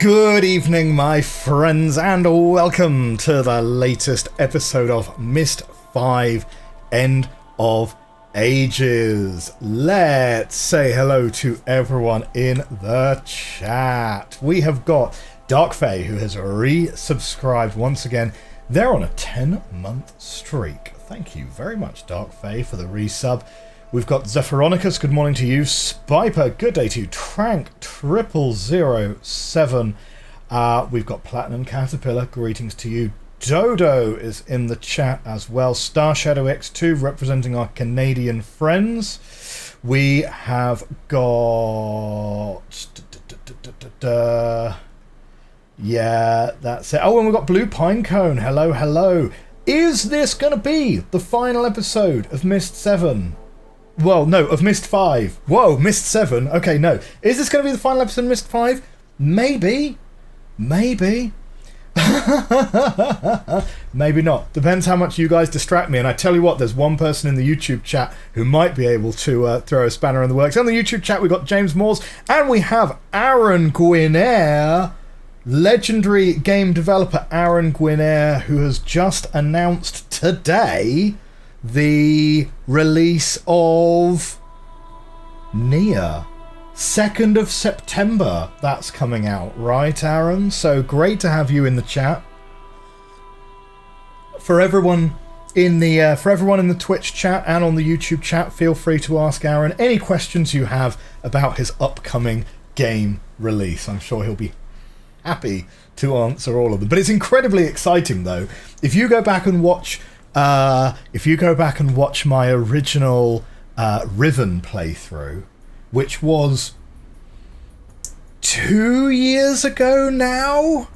Good evening, my friends, and welcome to the latest episode of Myst 5 End of Ages. Let's say hello to everyone in the chat. We have got Dark Fae, who has resubscribed once again. They're on a 10-month streak. Thank you very much, Dark Fae, for the resub. We've got Zephyronicus, good morning to you. Spiper, good day to you. Trank 0007. We've got Platinum Caterpillar, greetings to you. Dodo is in the chat as well. Star Shadow X2 representing our Canadian friends. We have got... Yeah, that's it. Oh, and we've got Blue Pinecone. Hello, hello. Is this going to be the final episode of Myst 7? Well, no, of Myst 5. Whoa, Myst 7. Okay, no. Is this going to be the final episode of Myst 5? Maybe. Maybe. Maybe not. Depends how much you guys distract me. And I tell you what, there's one person in the YouTube chat who might be able to throw a spanner in the works. On the YouTube chat, we've got James Moores, and we have Aaron Guinair, legendary game developer Aaron Guinair, who has just announced today the release of Nier. 2nd of September, that's coming out, right, Aaron? So great to have you in the chat. For everyone in the Twitch chat and on the YouTube chat, feel free to ask Aaron any questions you have about his upcoming game release. I'm sure he'll be happy to answer all of them. But it's incredibly exciting, though. If you go back and watch my original Riven playthrough, which was 2 years ago now?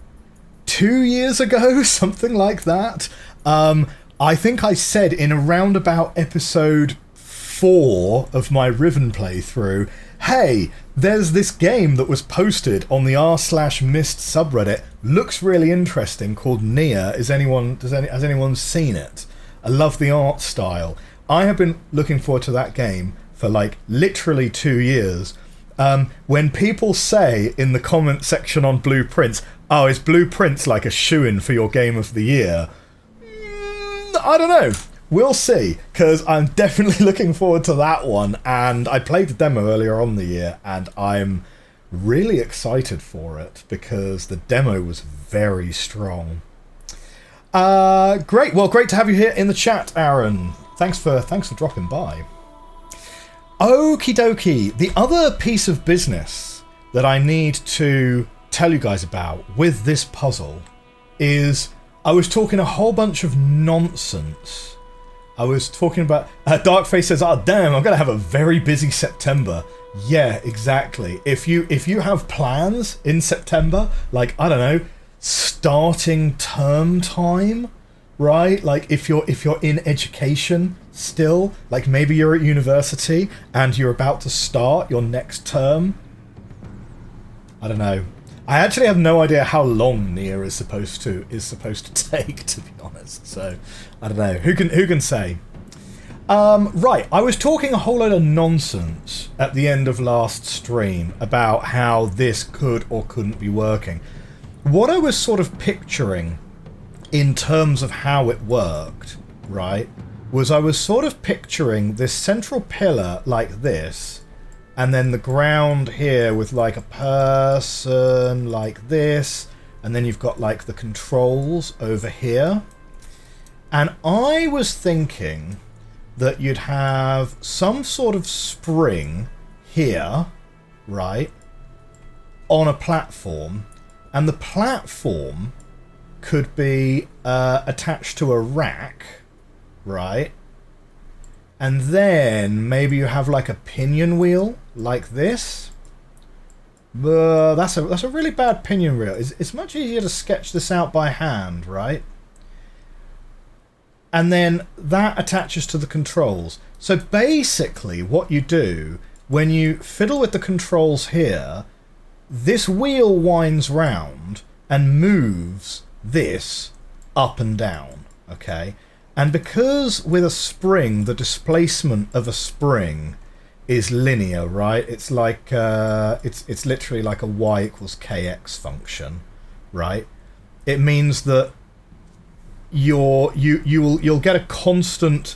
2 years ago, something like that. I think I said in around about episode 4 of my Riven playthrough, hey, there's this game that was posted on the r/Myst subreddit, looks really interesting, called Nier. Has anyone seen it? I love the art style. I have been looking forward to that game for like literally 2 years. When people say in the comment section on Blueprints, oh, is Blueprints like a shoo-in for your game of the year? I don't know. We'll see, because I'm definitely looking forward to that one. And I played the demo earlier on in the year, and I'm really excited for it because the demo was very strong. Great. Well, great to have you here in the chat, Aaron. Thanks for dropping by. Okie dokie. The other piece of business that I need to tell you guys about with this puzzle is I was talking a whole bunch of nonsense. I was talking about... Darkface says, oh, damn, I'm going to have a very busy September. Yeah, exactly. If you have plans in September, like, I don't know, starting term time, right? Like if you're in education still, like maybe you're at university and you're about to start your next term. I don't know. I actually have no idea how long Nier is supposed to take, to be honest. So I don't know. Who can say? Right, I was talking a whole load of nonsense at the end of last stream about how this could or couldn't be working. What I was sort of picturing in terms of how it worked, right, was I was sort of picturing this central pillar like this, and then the ground here with like a person like this, and then you've got like the controls over here. And I was thinking that you'd have some sort of spring here, right, on a platform, and the platform could be attached to a rack, right? And then maybe you have like a pinion wheel like this. That's a really bad pinion wheel. It's much easier to sketch this out by hand, right? And then that attaches to the controls. So basically what you do when you fiddle with the controls here, this wheel winds round and moves this up and down, okay? And because with a spring, the displacement of a spring is linear, right? It's like it's literally like a y equals kx function, right? It means that you'll get a constant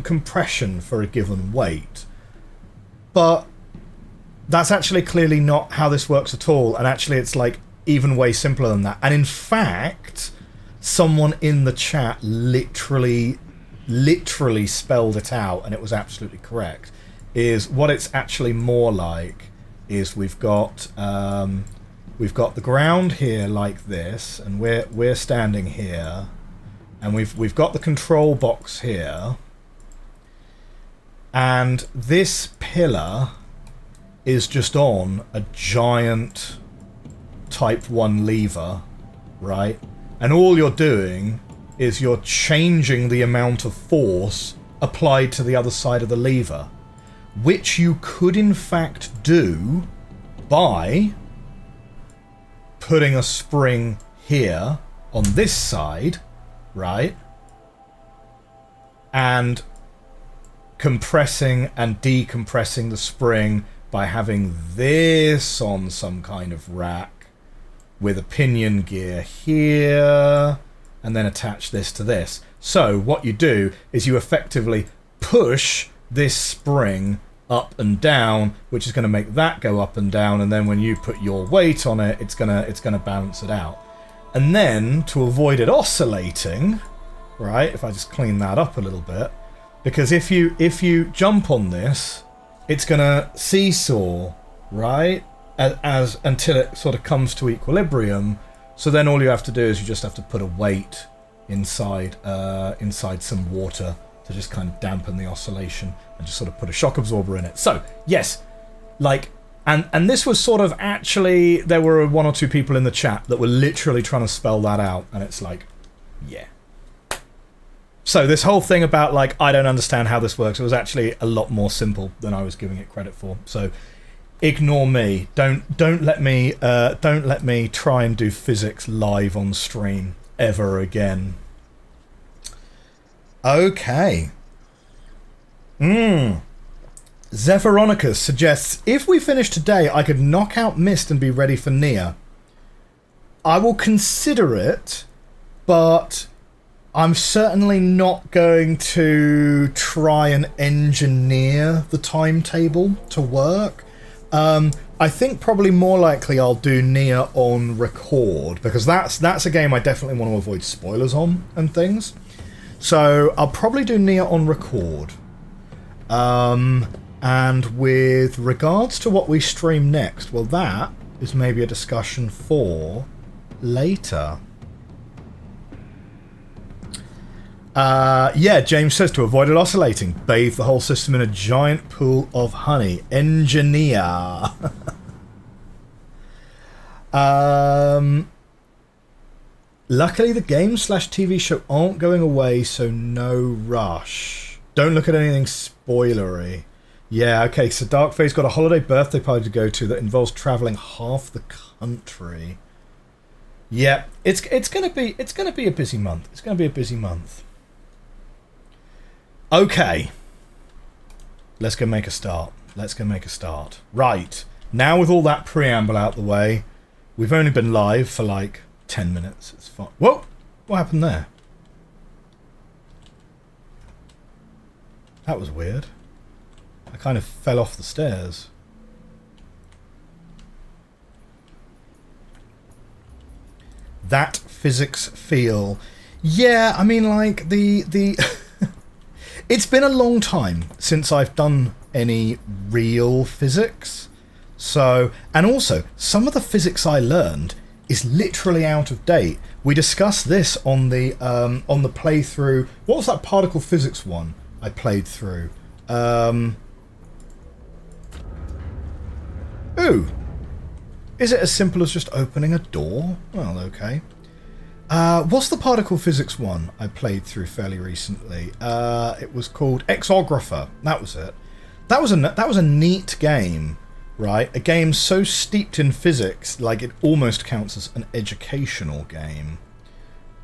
compression for a given weight, but that's actually clearly not how this works at all. And actually, it's like even way simpler than that. And in fact, someone in the chat literally spelled it out, and it was absolutely correct. Is what it's actually more like is we've got the ground here like this, and we're standing here, and we've got the control box here, and this pillar is just on a giant type 1 lever, right? And all you're doing is you're changing the amount of force applied to the other side of the lever, which you could in fact do by putting a spring here on this side, right? And compressing and decompressing the spring by having this on some kind of rack with a pinion gear here, and then attach this to this. So what you do is you effectively push this spring up and down, which is going to make that go up and down, and then when you put your weight on it, it's gonna balance it out. And then to avoid it oscillating, right, if I just clean that up a little bit, because if you jump on this, it's gonna seesaw, right, as until it sort of comes to equilibrium. So then all you have to do is you just have to put a weight inside some water to just kind of dampen the oscillation, and just sort of put a shock absorber in it. So yes, like, and this was sort of actually, there were one or two people in the chat that were literally trying to spell that out, and it's like, yeah. So this whole thing about like, I don't understand how this works, it was actually a lot more simple than I was giving it credit for. So ignore me. Don't let me try and do physics live on stream ever again. Okay. Zephyronicus suggests, if we finish today, I could knock out Myst and be ready for Nia. I will consider it, but I'm certainly not going to try and engineer the timetable to work. I think probably more likely I'll do Nia on record, because that's a game I definitely want to avoid spoilers on and things. So I'll probably do Nia on record. And with regards to what we stream next, well, that is maybe a discussion for later. Yeah, James says to avoid it oscillating, bathe the whole system in a giant pool of honey. Engineer. Luckily, the game/TV show aren't going away, so no rush. Don't look at anything spoilery. Yeah, okay, so Darkface got a holiday birthday party to go to that involves travelling half the country. Yeah, it's gonna be a busy month. It's gonna be a busy month. Okay. Let's go make a start. Right. Now with all that preamble out the way, we've only been live for like 10 minutes. It's fine. Whoa! What happened there? That was weird. I kind of fell off the stairs. That physics feel. Yeah, I mean, like, the it's been a long time since I've done any real physics. So, and also, some of the physics I learned is literally out of date. We discussed this on the playthrough. What was that particle physics one I played through? Ooh. Is it as simple as just opening a door? Well, okay. What's the particle physics one I played through fairly recently? It was called Exographer. That was it. That was a neat game, right? A game so steeped in physics, like it almost counts as an educational game.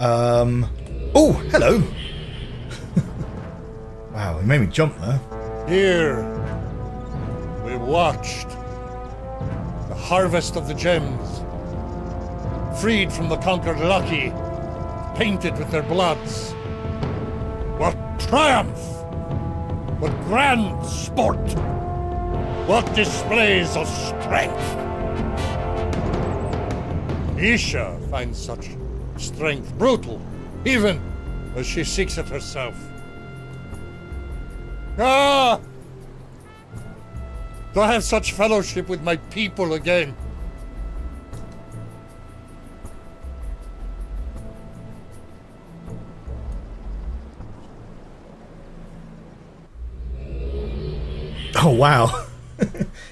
Oh, hello. Wow, it made me jump there. Here, We watched the harvest of the gems, freed from the conquered lucky, painted with their bloods. What triumph! What grand sport! What displays of strength! Esher finds such strength brutal, even as she seeks it herself. Ah! To have such fellowship with my people again. Oh, wow.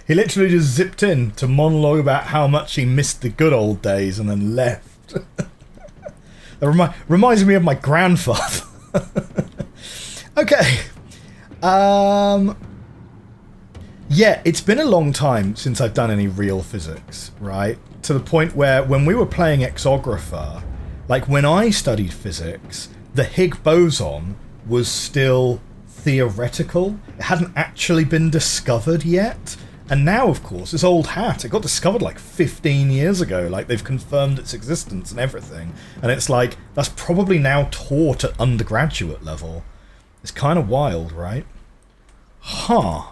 He literally just zipped in to monologue about how much he missed the good old days and then left. That reminds me of my grandfather. Okay. Yeah, it's been a long time since I've done any real physics, right? To the point where when we were playing Exographer, like when I studied physics, the Higgs boson was still theoretical. It hadn't actually been discovered yet. And now, of course, this old hat, it got discovered like 15 years ago. Like, they've confirmed its existence and everything. And it's like, that's probably now taught at undergraduate level. It's kind of wild, right? Huh.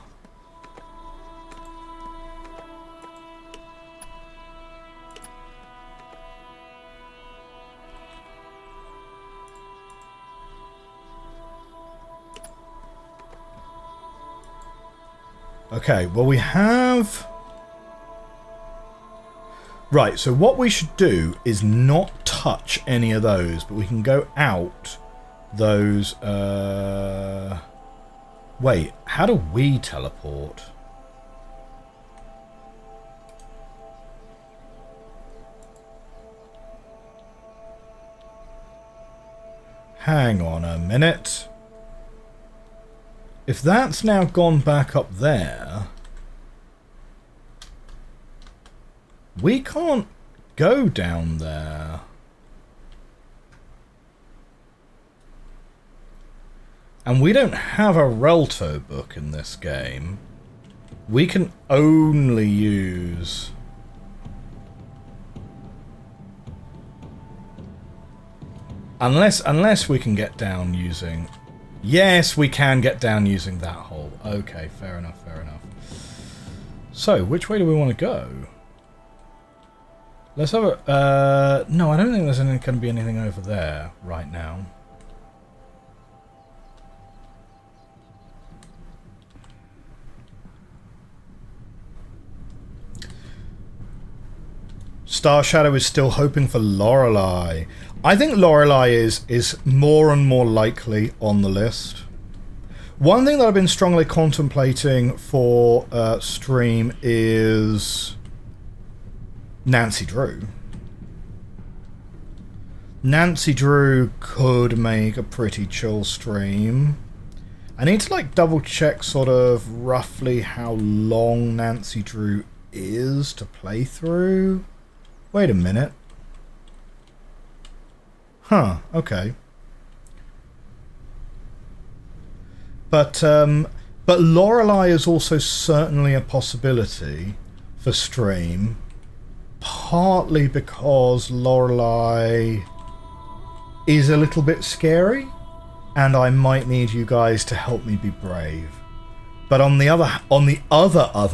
Okay, well we have... Right, so what we should do is not touch any of those, but we can go out those... Wait, how do we teleport? Hang on a minute. If that's now gone back up there, we can't go down there. And we don't have a Relto book in this game. We can only use... Unless we can get down using... Yes, we can get down using that hole. Okay, fair enough, fair enough. So, which way do we want to go? Let's have a... no, I don't think there's going to be anything over there right now. Star Shadow is still hoping for Lorelei. I think Lorelei is more and more likely on the list. One thing that I've been strongly contemplating for stream is Nancy Drew. Nancy Drew could make a pretty chill stream. I need to like double check sort of roughly how long Nancy Drew is to play through. Wait a minute. Huh, okay. But Lorelei is also certainly a possibility for stream, partly because Lorelei is a little bit scary, and I might need you guys to help me be brave. But on the other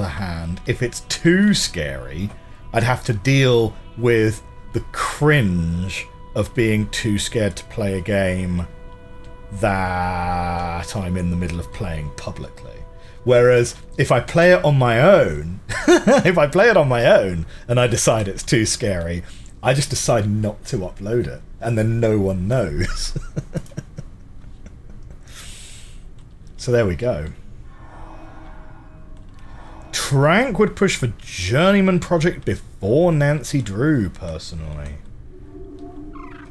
hand, if it's too scary, I'd have to deal with the cringe of being too scared to play a game that I'm in the middle of playing publicly. Whereas if I play it on my own, and I decide it's too scary, I just decide not to upload it, and then no one knows. So there we go. Trank would push for Journeyman Project before Nancy Drew, personally.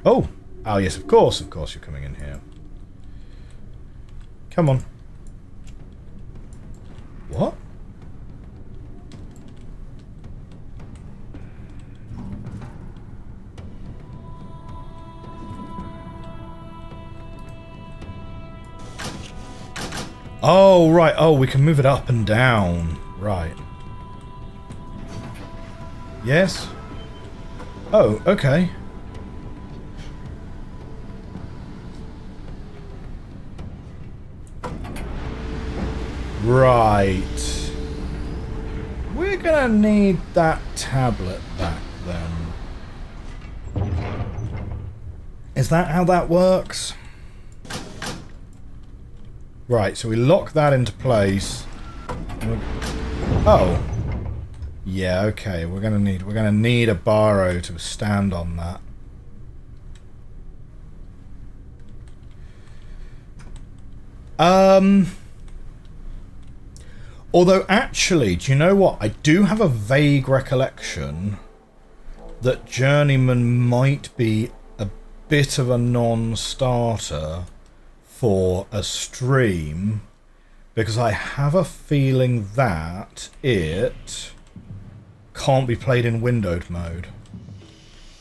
Oh! Oh yes, of course you're coming in here. Come on. What? Oh, right. Oh, we can move it up and down. right. Yes? Oh, okay. Right. We're gonna need that tablet back then. Is that how that works? Right, so we lock that into place. Oh. Yeah, okay. We're gonna need a barrow to stand on that. Although actually, do you know what? I do have a vague recollection that Journeyman might be a bit of a non-starter for a stream, because I have a feeling that it can't be played in windowed mode.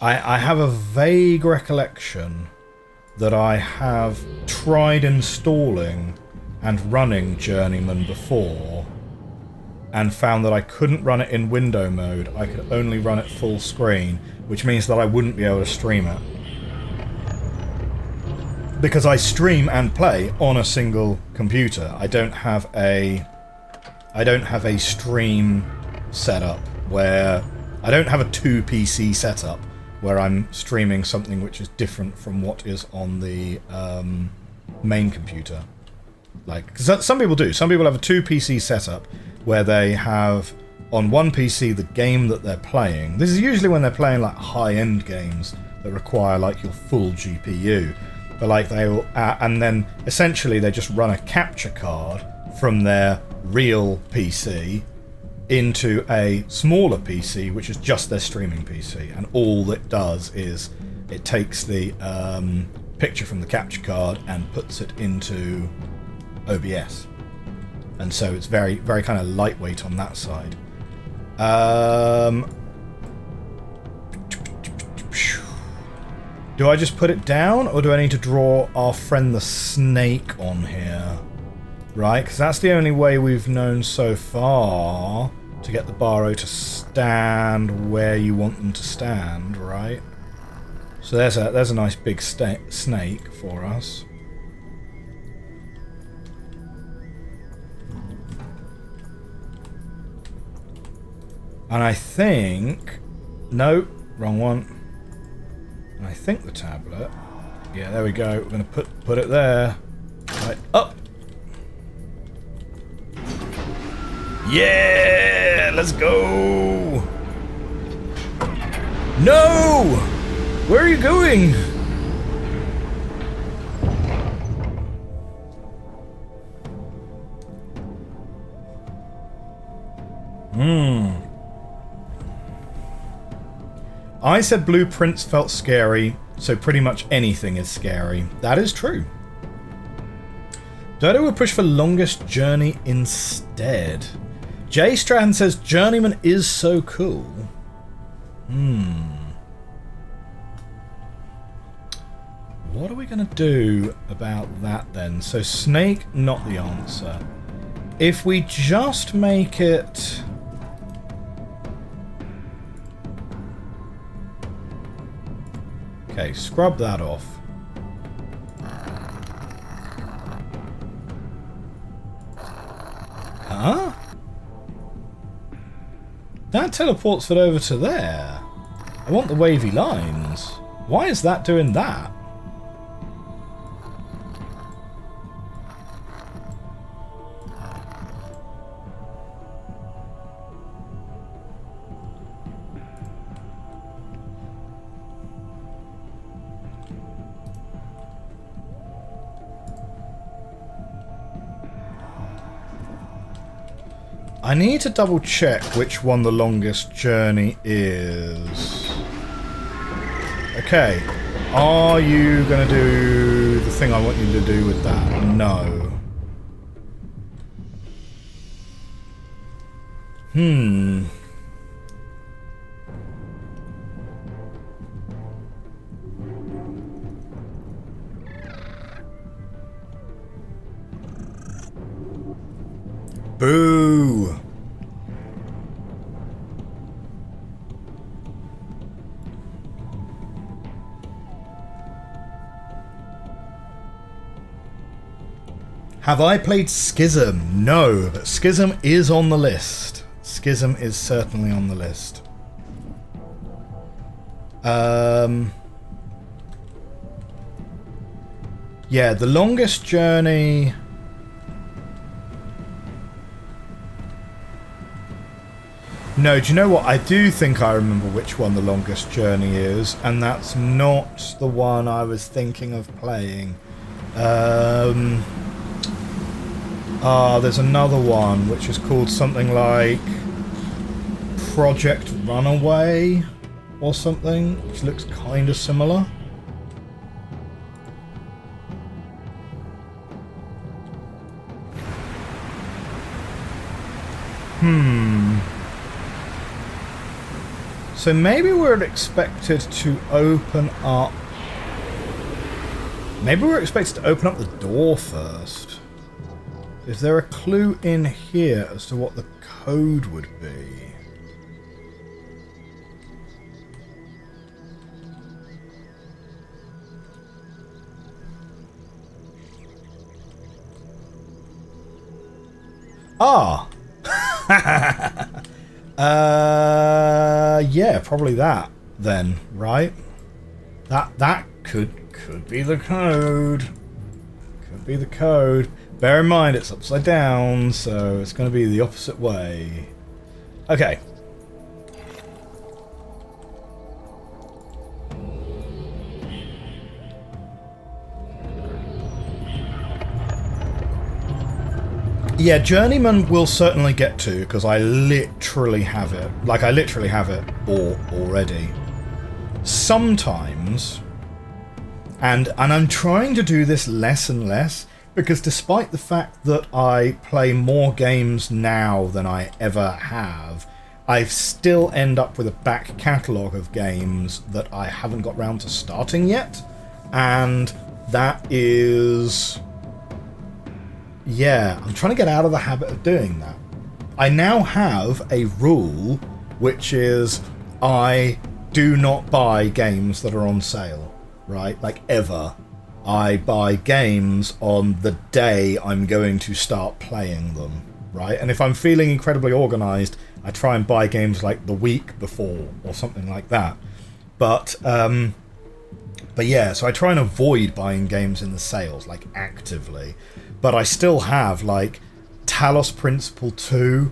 I have a vague recollection that I have tried installing and running Journeyman before and found that I couldn't run it in window mode. I could only run it full screen, which means that I wouldn't be able to stream it. Because I stream and play on a single computer. I don't have a stream setup where I don't have a 2 PC setup where I'm streaming something which is different from what is on the main computer. Like, 'cause some people do. Some people have a 2 PC setup where they have on one PC the game that they're playing. This is usually when they're playing like high-end games that require like your full GPU. But like they'll and then essentially they just run a capture card from their real PC into a smaller PC, which is just their streaming PC, and all it does is it takes the picture from the capture card and puts it into OBS, and so it's very, very kind of lightweight on that side. Do I just put it down, or do I need to draw our friend the snake on here? Right, because that's the only way we've known so far to get the barrow to stand where you want them to stand, right? So there's a nice big snake for us. And I think... No, wrong one. And I think the tablet... Yeah, there we go. We're going to put it there. Right, up! Yeah! Let's go! No! Where are you going? I said blueprints felt scary, so pretty much anything is scary. That is true. Dodo would push for longest journey instead. Jay Stratton says Journeyman is so cool. What are we going to do about that then? So snake, not the answer. If we just make it... Okay, scrub that off. Huh? That teleports it over to there. I want the wavy lines. Why is that doing that? I need to double check which one the longest journey is. Okay. Are you going to do the thing I want you to do with that? No. Boo! Have I played Schism? No, but Schism is on the list. Schism is certainly on the list. Yeah, the longest journey... No, do you know what? I do think I remember which one the longest journey is, and that's not the one I was thinking of playing. There's another one which is called something like Project Runaway or something, which looks kind of similar. So maybe we're expected to open up... Maybe we're expected to open up the door first. Is there a clue in here as to what the code would be? Ah! Yeah, probably that then, right? That could be the code. Could be the code. Bear in mind it's upside down, so it's going to be the opposite way. Okay. Yeah, Journeyman we'll certainly get to, because I literally have it. Like, I literally have it already. Sometimes, and I'm trying to do this less and less, because despite the fact that I play more games now than I ever have, I still end up with a back catalogue of games that I haven't got round to starting yet. And that is... Yeah, I'm trying to get out of the habit of doing that. I now have a rule, which is I do not buy games that are on sale, right? Like, ever. I buy games on the day I'm going to start playing them, right? And if I'm feeling incredibly organised, I try and buy games like the week before or something like that. But yeah, so I try and avoid buying games in the sales, like, actively. But I still have, like, Talos Principle 2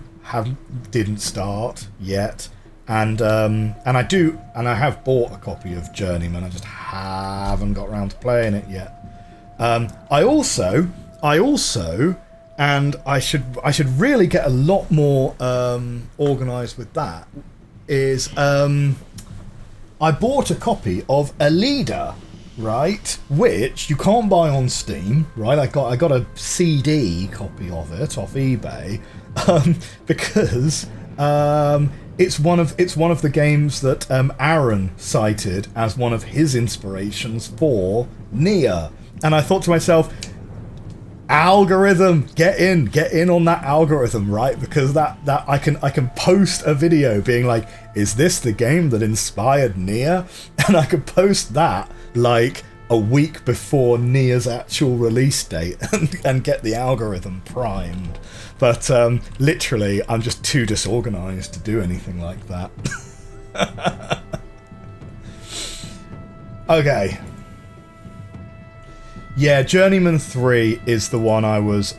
didn't start yet. And I have bought a copy of Journeyman, I just haven't got around to playing it yet. I also, and I should really get a lot more organised with that, is I bought a copy of Alida, right, which you can't buy on Steam, right? I got a CD copy of it off eBay, because it's one of the games that Aaron cited as one of his inspirations for Nier, and I thought to myself, algorithm, get in on that algorithm, right? Because that I can post a video being like, is this the game that inspired Nier? And I could post that like a week before Nier's actual release date and get the algorithm primed. But literally, I'm just too disorganized to do anything like that. Okay. Yeah, Journeyman 3 is the one I was...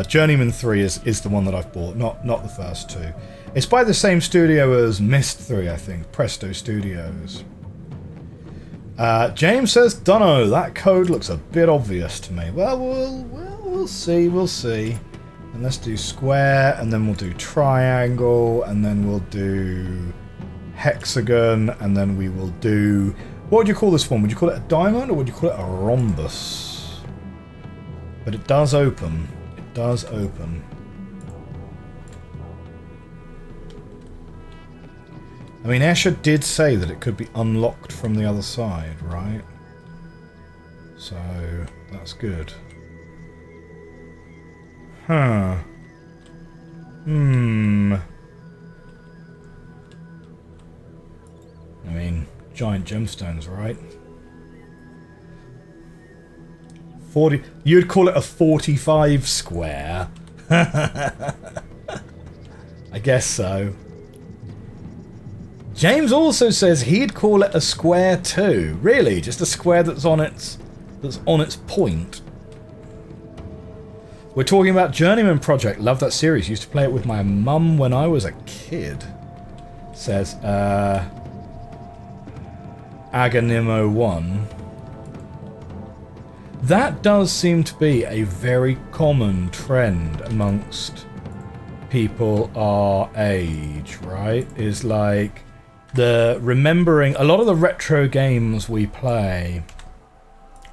Journeyman 3 is the one that I've bought, not the first two. It's by the same studio as Myst 3, I think. Presto Studios. James says, dunno, that code looks a bit obvious to me. Well, we'll see. And let's do square, and then we'll do triangle, and then we'll do hexagon, and then we will do... What would you call this one? Would you call it a diamond, or would you call it a rhombus? But it does open. It does open. I mean, Esher did say that it could be unlocked from the other side, right? So, that's good. Huh. I mean, giant gemstones, right? 40. You'd call it a 45 square. I guess so. James also says he'd call it a square too. Really, just a square that's on its point. We're talking about Journeyman Project. Love that series. Used to play it with my mum when I was a kid. Says Agonimo1. That does seem to be a very common trend amongst people our age, right? Is like the remembering a lot of the retro games we play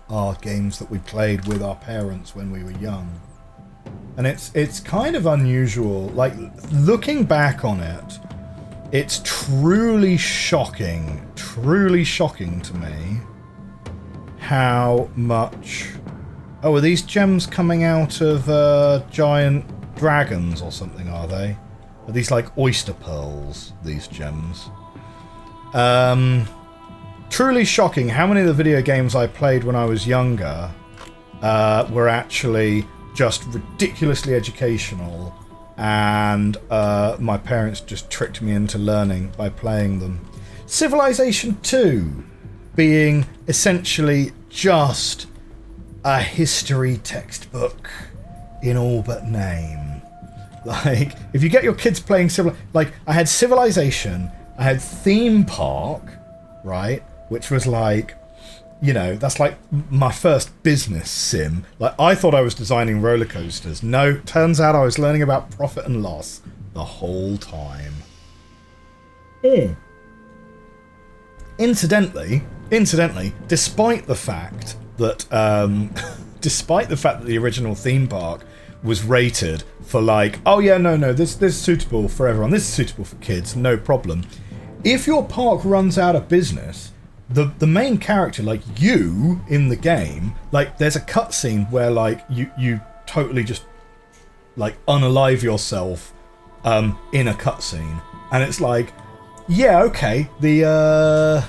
are games that we played with our parents when we were young. And it's kind of unusual. Like, looking back on it, it's truly shocking to me how much... Oh, are these gems coming out of giant dragons or something, are they? Are these like oyster pearls, these gems? Truly shocking how many of the video games I played when I was younger were actually just ridiculously educational, and my parents just tricked me into learning by playing them. Civilization 2 being essentially just a history textbook in all but name. Like, if you get your kids playing like, I had Civilization, I had Theme Park, right, which was like, you know, that's like my first business sim. Like, I thought I was designing roller coasters. No, turns out I was learning about profit and loss the whole time. Incidentally, despite the fact that the original theme park was rated for like, oh yeah, no, this is suitable for everyone. This is suitable for kids, no problem. If your park runs out of business, the main character, like you in the game, like there's a cutscene where like you totally just like unalive yourself in a cutscene, and it's like, yeah, okay, the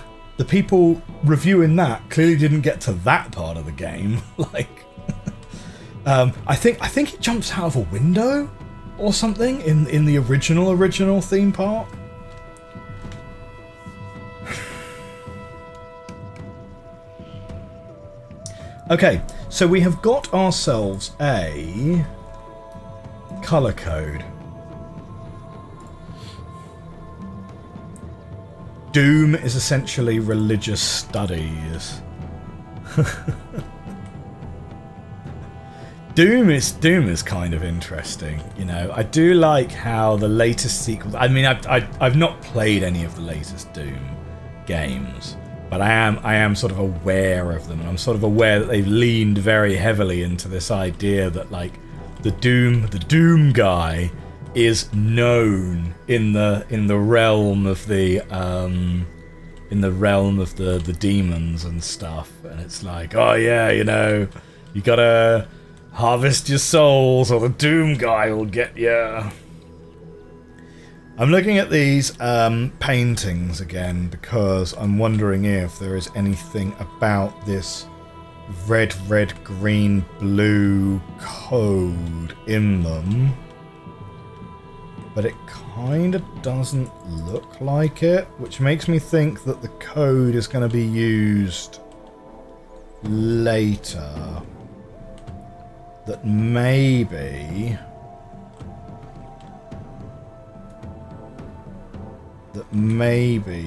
people reviewing that clearly didn't get to that part of the game. Like, I think it jumps out of a window or something in the original theme park. Okay, so we have got ourselves a color code. Doom is essentially religious studies. Doom is kind of interesting, you know. I do like how the latest sequels. I mean, I've not played any of the latest Doom games, but I am sort of aware of them, and I'm sort of aware that they've leaned very heavily into this idea that like the Doom guy is known in the realm of the demons and stuff, and it's like, oh yeah, you know, you gotta harvest your souls or the Doom guy will get you. I'm looking at these paintings again because I'm wondering if there is anything about this red, green, blue code in them. But it kind of doesn't look like it, which makes me think that the code is going to be used later. That maybe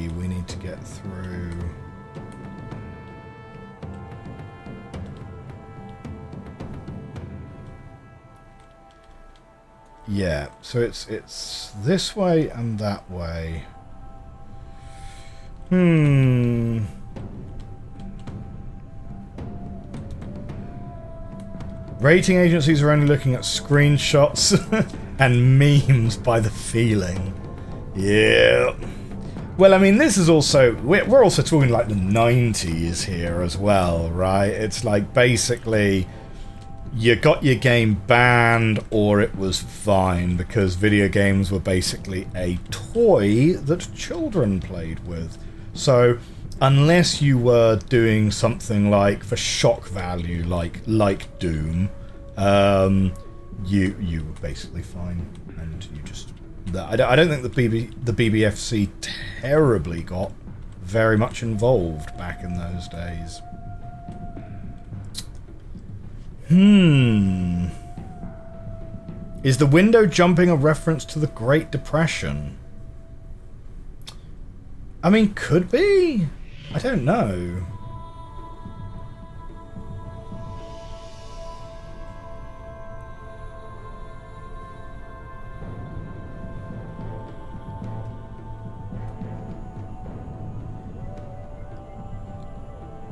we need to get through. Yeah, so it's this way and that way. Rating agencies are only looking at screenshots and memes by the feeling. Yeah. Well, I mean, this is also... We're also talking like the 90s here as well, right? It's like basically you got your game banned or it was fine because video games were basically a toy that children played with. So unless you were doing something like for shock value, like Doom, you were basically fine, and you just. I don't think the BBFC terribly got very much involved back in those days. Is the window jumping a reference to the Great Depression? I mean, could be. I don't know.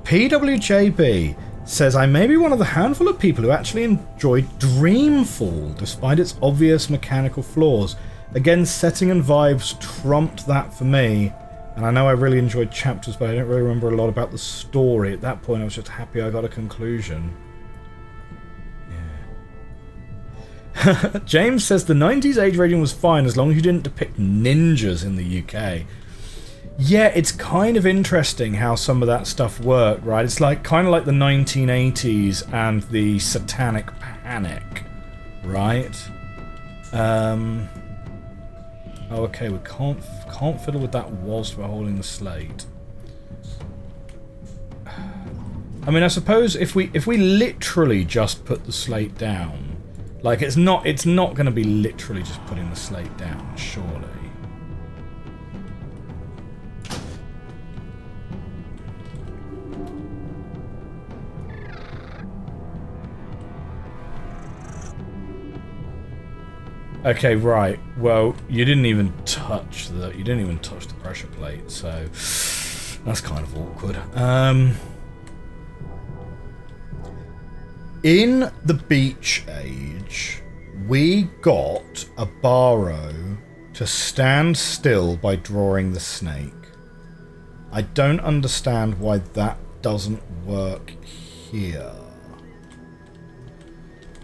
PWJB says, I may be one of the handful of people who actually enjoyed Dreamfall, despite its obvious mechanical flaws. Again, setting and vibes trumped that for me, and I know I really enjoyed chapters, but I don't really remember a lot about the story. At that point, I was just happy I got a conclusion. Yeah. James says, the 90s age rating was fine as long as you didn't depict ninjas in the UK. Yeah, it's kind of interesting how some of that stuff worked, right? It's like kind of like the 1980s and the Satanic Panic, right? Oh, okay, we can't fiddle with that whilst we're holding the slate. I mean, I suppose if we literally just put the slate down, like it's not going to be literally just putting the slate down, surely. Okay, right. Well, you didn't even touch the pressure plate, so that's kind of awkward. In the Beach Age, we got a Barrow to stand still by drawing the snake. I don't understand why that doesn't work here.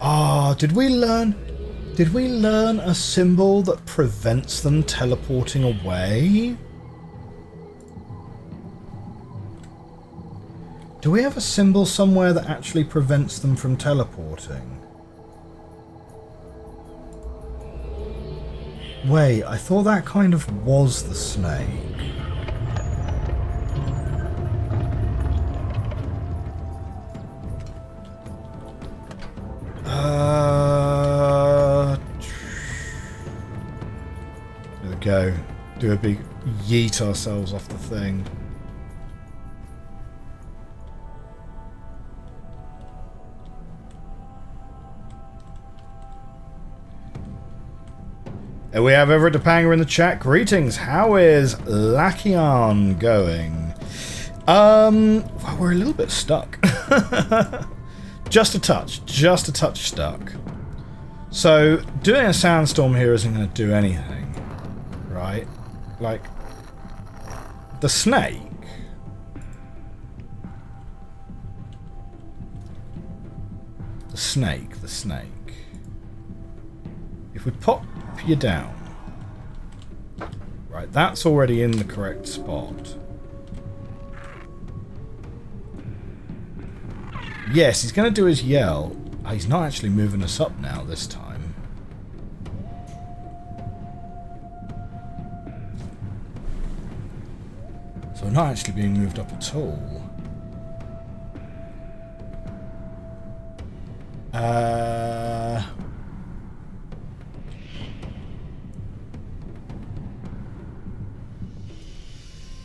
Ah, did we learn a symbol that prevents them teleporting away? Do we have a symbol somewhere that actually prevents them from teleporting? Wait, I thought that kind of was the snake. There we go. Do a big yeet ourselves off the thing. We have Everett Topanga in the chat. Greetings. How is Lachian going? Well, we're a little bit stuck. Just a touch stuck. So, doing a sandstorm here isn't going to do anything, right? Like, the snake. The snake. If we pop you down, right, that's already in the correct spot. Yes, he's going to do his yell. Oh, he's not actually moving us up now this time. So we're not actually being moved up at all.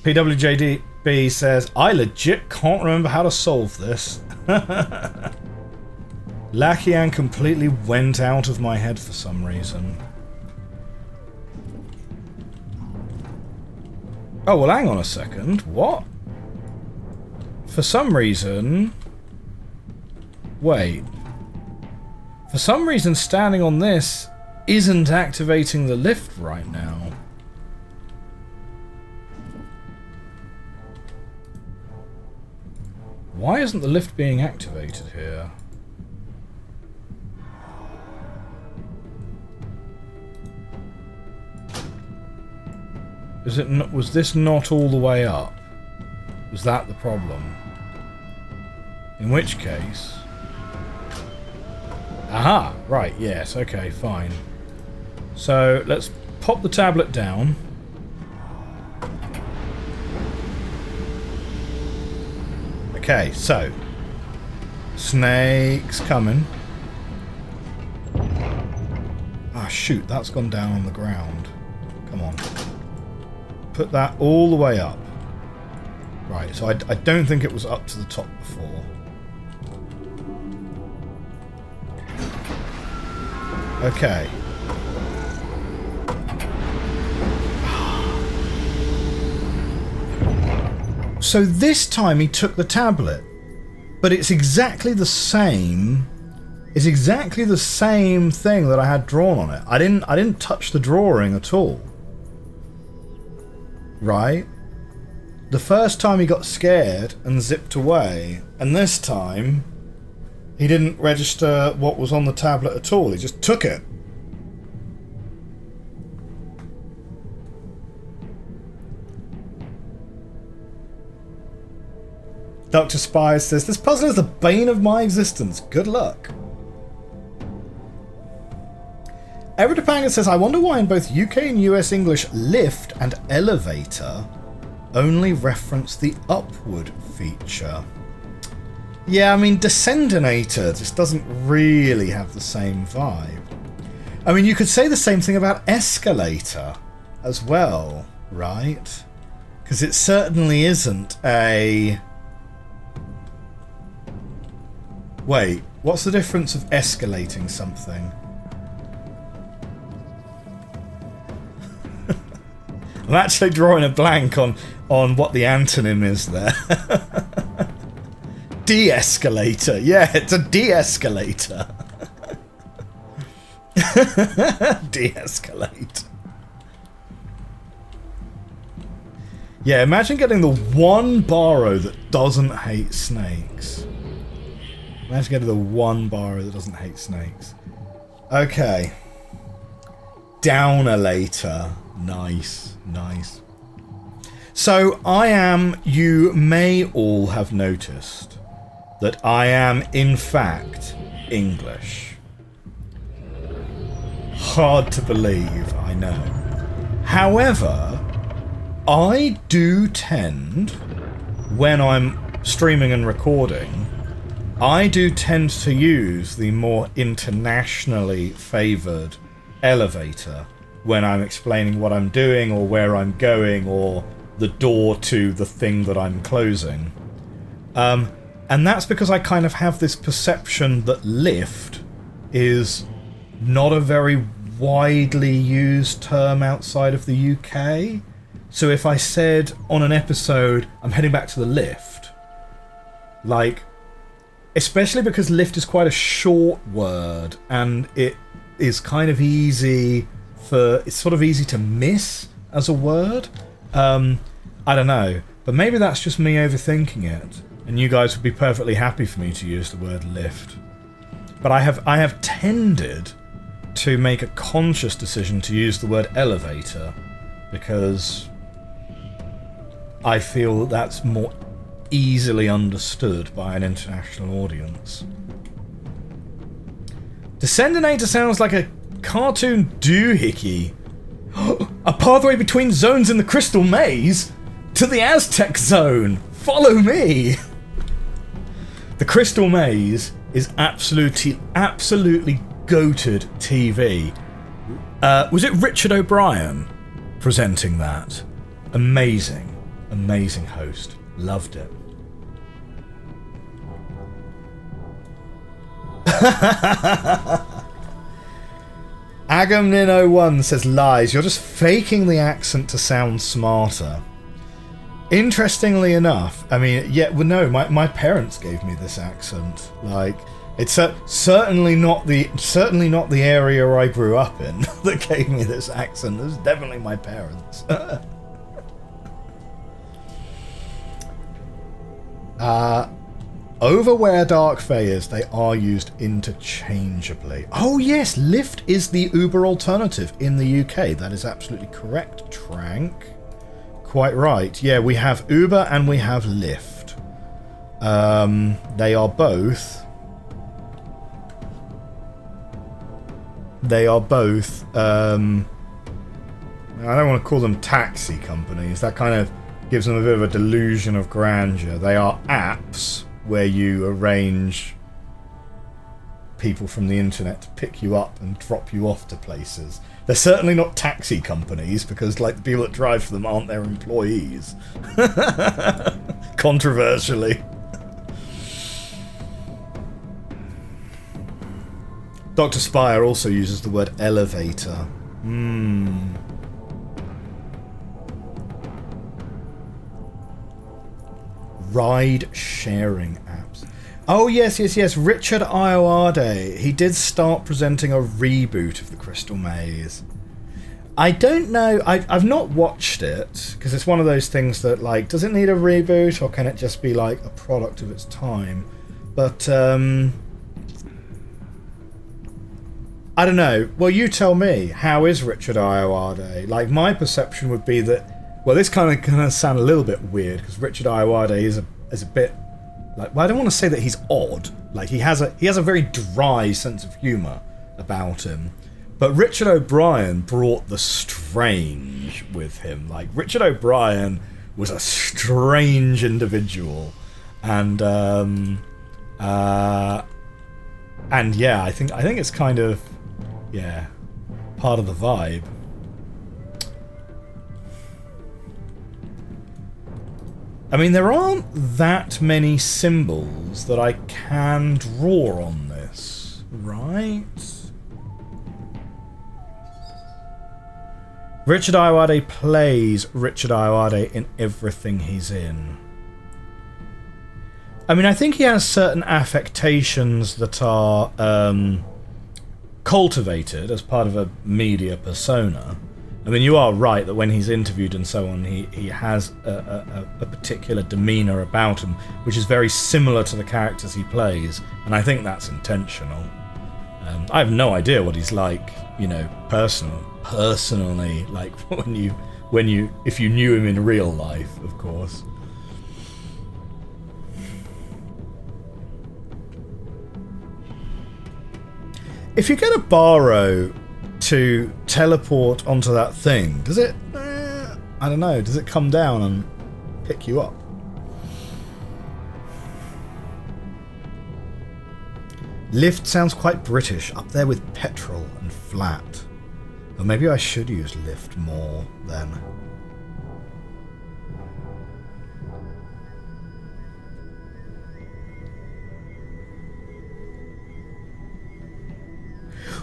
PWJDB says, I legit can't remember how to solve this. Lachian completely went out of my head for some reason. Oh, well, hang on a second. What? For some reason... Wait. For some reason, standing on this isn't activating the lift right now. Why isn't the lift being activated here? Was this not all the way up? Was that the problem? In which case... Aha! Right, yes, okay, fine. So, let's pop the tablet down. Okay, so... Snakes coming. Ah, shoot, that's gone down on the ground. Come on. Put that all the way up. Right, so I don't think it was up to the top before. Okay. So this time he took the tablet, but it's exactly the same. It's exactly the same thing that I had drawn on it. I didn't touch the drawing at all. Right? The first time he got scared and zipped away, and this time he didn't register what was on the tablet at all. He just took it. Dr. Spires says, this puzzle is the bane of my existence. Good luck. Eridopanga says, I wonder why in both UK and US English lift and elevator only reference the upward feature. Yeah, I mean, Descendinator just doesn't really have the same vibe. I mean, you could say the same thing about escalator as well, right? Because it certainly isn't a... Wait, what's the difference of escalating something? I'm actually drawing a blank on what the antonym is there. De-escalator. Yeah, it's a de-escalator. De-escalate. Yeah, imagine getting the one borrow that doesn't hate snakes. Imagine getting the one borrow that doesn't hate snakes. Okay. Downer-later. Nice, nice. So I am, you may all have noticed that I am in fact English. Hard to believe, I know. However, I do tend, when I'm streaming and recording, I do tend to use the more internationally favoured elevator when I'm explaining what I'm doing or where I'm going or the door to the thing that I'm closing. And that's because I kind of have this perception that lift is not a very widely used term outside of the UK. So if I said on an episode, I'm heading back to the lift, like, especially because lift is quite a short word and it is kind of easy for, it's sort of easy to miss as a word. I don't know, but maybe that's just me overthinking it, and you guys would be perfectly happy for me to use the word lift. But I have tended to make a conscious decision to use the word elevator because I feel that that's more easily understood by an international audience. Descendinator sounds like a cartoon doohickey. A pathway between zones in the Crystal Maze to the Aztec Zone. Follow me. The Crystal Maze is absolutely goated TV. Was it Richard O'Brien presenting that? Amazing, amazing host. Loved it. Agamnin01 says, lies, you're just faking the accent to sound smarter. Interestingly enough, I mean, yeah, well, no, my parents gave me this accent. Like, it's certainly not the area I grew up in that gave me this accent. It was definitely my parents. Over where Dark Fae is, they are used interchangeably. Oh yes, lift is the Uber alternative in the UK. That is absolutely correct, Trank. Quite right. Yeah, we have Uber and we have Lyft. They are both. I don't want to call them taxi companies. That kind of gives them a bit of a delusion of grandeur. They are apps where you arrange people from the internet to pick you up and drop you off to places. They're certainly not taxi companies because, like, the people that drive for them aren't their employees. Controversially. Dr. Spire also uses the word elevator. Ride-sharing apps. Oh, yes. Richard Ayoade. He did start presenting a reboot of the Crystal Maze. I don't know. I've not watched it, because it's one of those things that, like, does it need a reboot, or can it just be, like, a product of its time? But, I don't know. Well, you tell me. How is Richard Ayoade? Like, my perception would be that... Well, this kind of sound a little bit weird, because Richard Ayoade is a bit... Like, well, I don't want to say that he's odd. Like, he has a very dry sense of humour about him. But Richard O'Brien brought the strange with him. Like, Richard O'Brien was a strange individual. And yeah, I think it's kind of, yeah, part of the vibe. I mean, there aren't that many symbols that I can draw on this, right? Richard Ayoade plays Richard Ayoade in everything he's in. I mean, I think he has certain affectations that are cultivated as part of a media persona. I mean, you are right that when he's interviewed and so on, he has a particular demeanour about him, which is very similar to the characters he plays, and I think that's intentional. I have no idea what he's like, you know, personally, like if you knew him in real life, of course. If you get a Barrow to teleport onto that thing, does it, I don't know, does it come down and pick you up? Lift sounds quite British, up there with petrol and flat. But maybe I should use lift more then.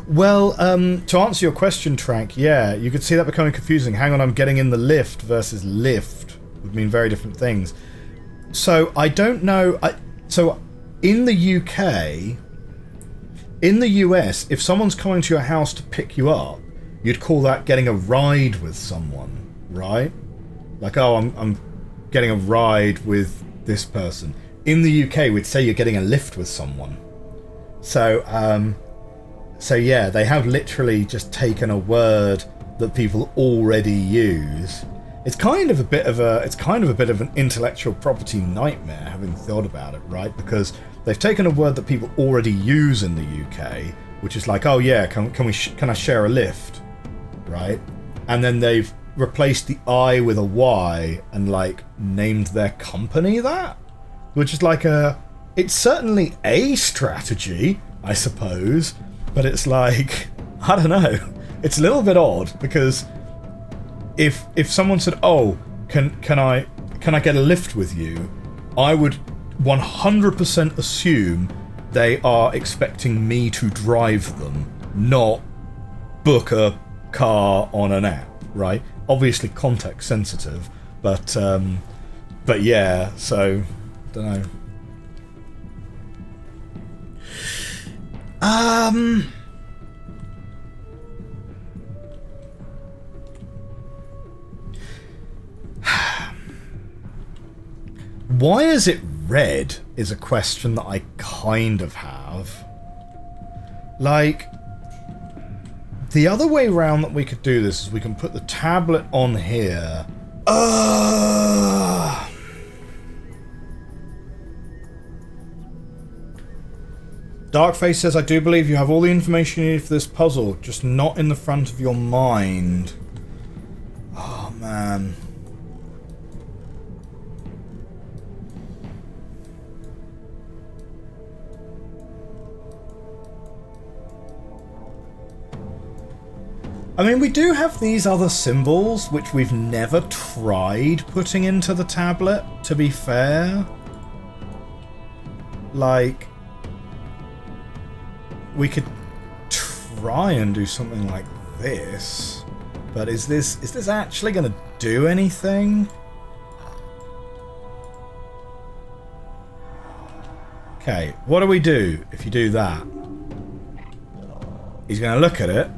Well, to answer your question, Trank, yeah, you could see that becoming confusing. Hang on, I'm getting in the lift versus lift would mean very different things. So, I don't know... So, in the UK... In the US, if someone's coming to your house to pick you up, you'd call that getting a ride with someone, right? Like, oh, I'm getting a ride with this person. In the UK, we'd say you're getting a lift with someone. So yeah, they have literally just taken a word that people already use. It's kind of a bit of an intellectual property nightmare, having thought about it, right? Because they've taken a word that people already use in the UK, which is like, oh yeah, can I share a lift, right? And then they've replaced the I with a Y and like named their company that, which is like it's certainly a strategy, I suppose, but it's like, I don't know, it's a little bit odd because if someone said, oh, can I get a lift with you, I would 100% assume they are expecting me to drive them, not book a car on an app, right? Obviously context sensitive, but yeah, so don't know. Why is it red is a question that I kind of have. Like, the other way round that we could do this is we can put the tablet on here Darkface says, I do believe you have all the information you need for this puzzle, just not in the front of your mind. Oh, man. I mean, we do have these other symbols, which we've never tried putting into the tablet, to be fair. Like, we could try and do something like this, but is this actually going to do anything? Okay, what do we do if you do that? He's going to look at it.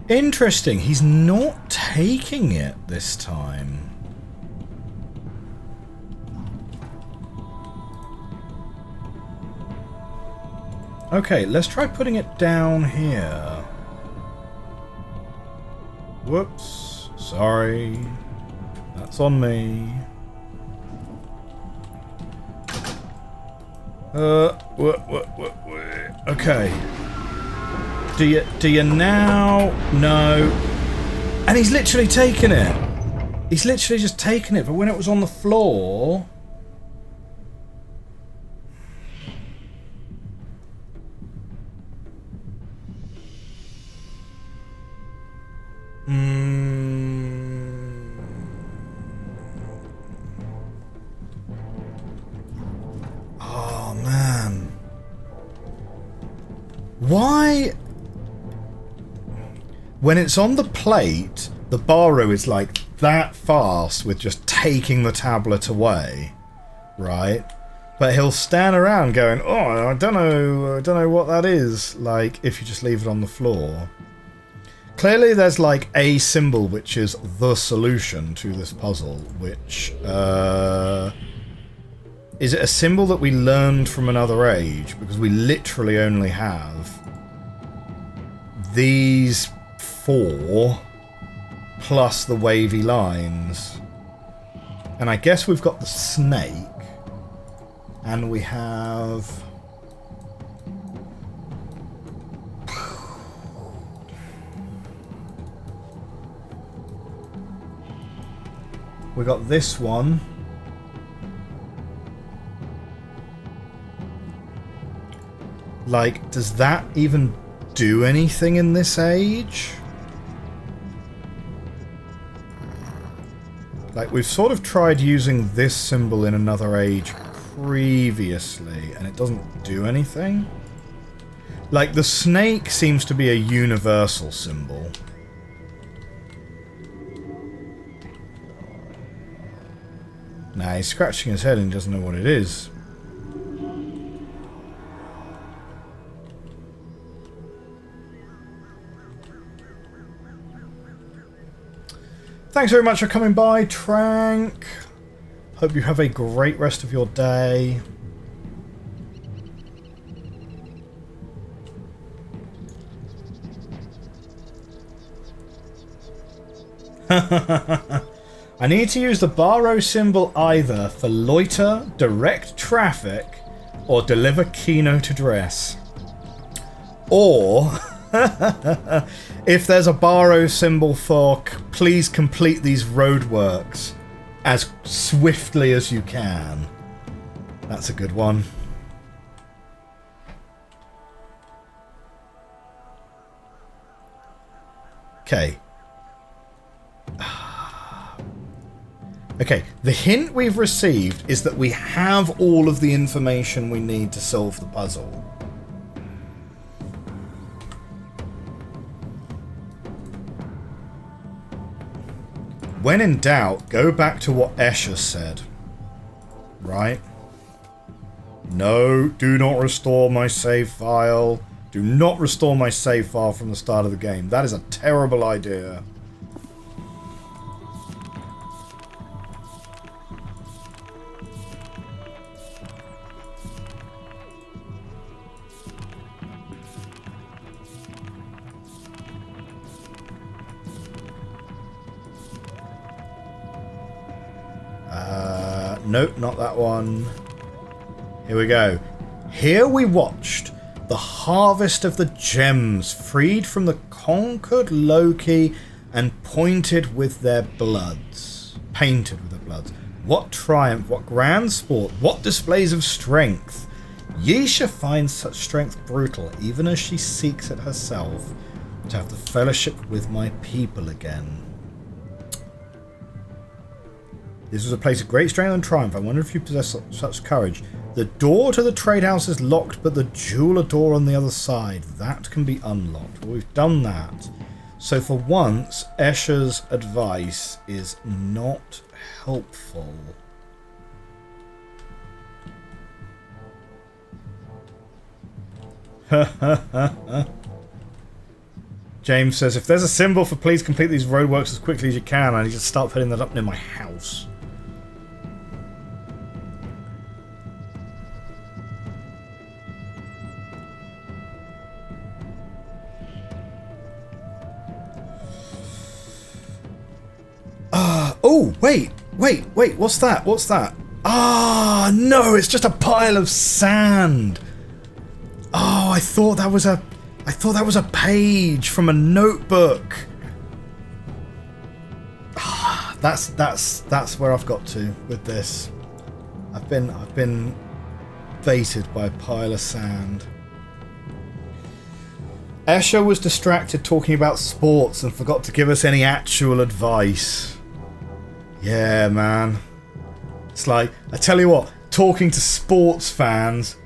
Interesting, he's not taking it this time. Okay, let's try putting it down here. Whoops, sorry. That's on me. Okay. Do you now? No. And he's literally taken it. He's literally just taken it, but when it was on the floor... Oh, man. Why... When it's on the plate, the Baro is like that fast with just taking the tablet away, right? But he'll stand around going, oh, I don't know what that is, like, if you just leave it on the floor. Clearly there's like a symbol which is the solution to this puzzle, which, is it a symbol that we learned from another age? Because we literally only have these 4 plus the wavy lines. And I guess we've got the snake. And we have... we got this one. Like, does that even do anything in this age? Like, we've sort of tried using this symbol in another age previously, and it doesn't do anything. Like, the snake seems to be a universal symbol. Nah, he's scratching his head and he doesn't know what it is. Thanks very much for coming by, Trank. Hope you have a great rest of your day. I need to use the Baro symbol either for loiter, direct traffic, or deliver keynote address. Or... if there's a Baro symbol for please complete these roadworks as swiftly as you can. That's a good one. Okay. Okay, the hint we've received is that we have all of the information we need to solve the puzzle. When in doubt, go back to what Esher said. Right? No, do not restore my save file. Do not restore my save file from the start of the game. That is a terrible idea. Nope, not that one. Here we go. Here we watched the harvest of the gems, freed from the conquered Loki and pointed with their bloods. Painted with their bloods. What triumph, what grand sport, what displays of strength. Yesha finds such strength brutal, even as she seeks it herself, to have the fellowship with my people again. This was a place of great strength and triumph. I wonder if you possess such courage. The door to the trade house is locked, but the jeweler door on the other side, that can be unlocked. Well, we've done that. So for once, Esher's advice is not helpful. James says, if there's a symbol for please complete these roadworks as quickly as you can, I need to start putting that up near my house. Oh, wait, what's that? What's that? Ah, no, it's just a pile of sand. Oh, I thought that was a page from a notebook. Ah, that's where I've got to with this. I've been baited by a pile of sand. Esher was distracted talking about sports and forgot to give us any actual advice. Yeah, man. It's like, I tell you what, talking to sports fans,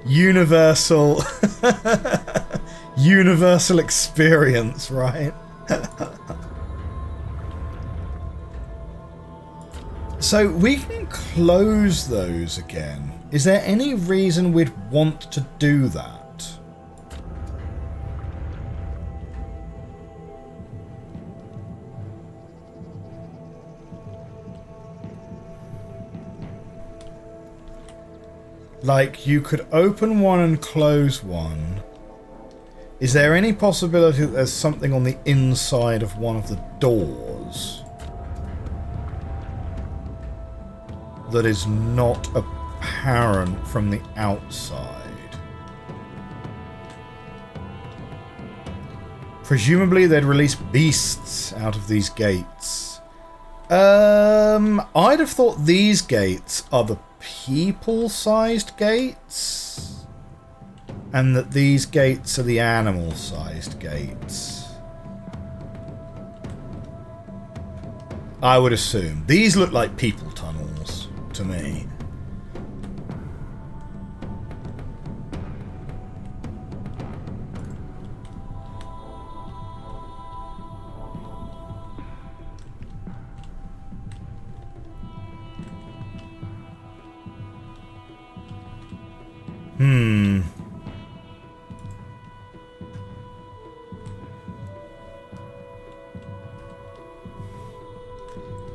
universal, universal experience, right? So we can close those again. Is there any reason we'd want to do that? Like, you could open one and close one. Is there any possibility that there's something on the inside of one of the doors that is not apparent from the outside? Presumably they'd release beasts out of these gates. I'd have thought these gates are the people-sized gates, and that these gates are the animal-sized gates. I would assume. These look like people tunnels to me.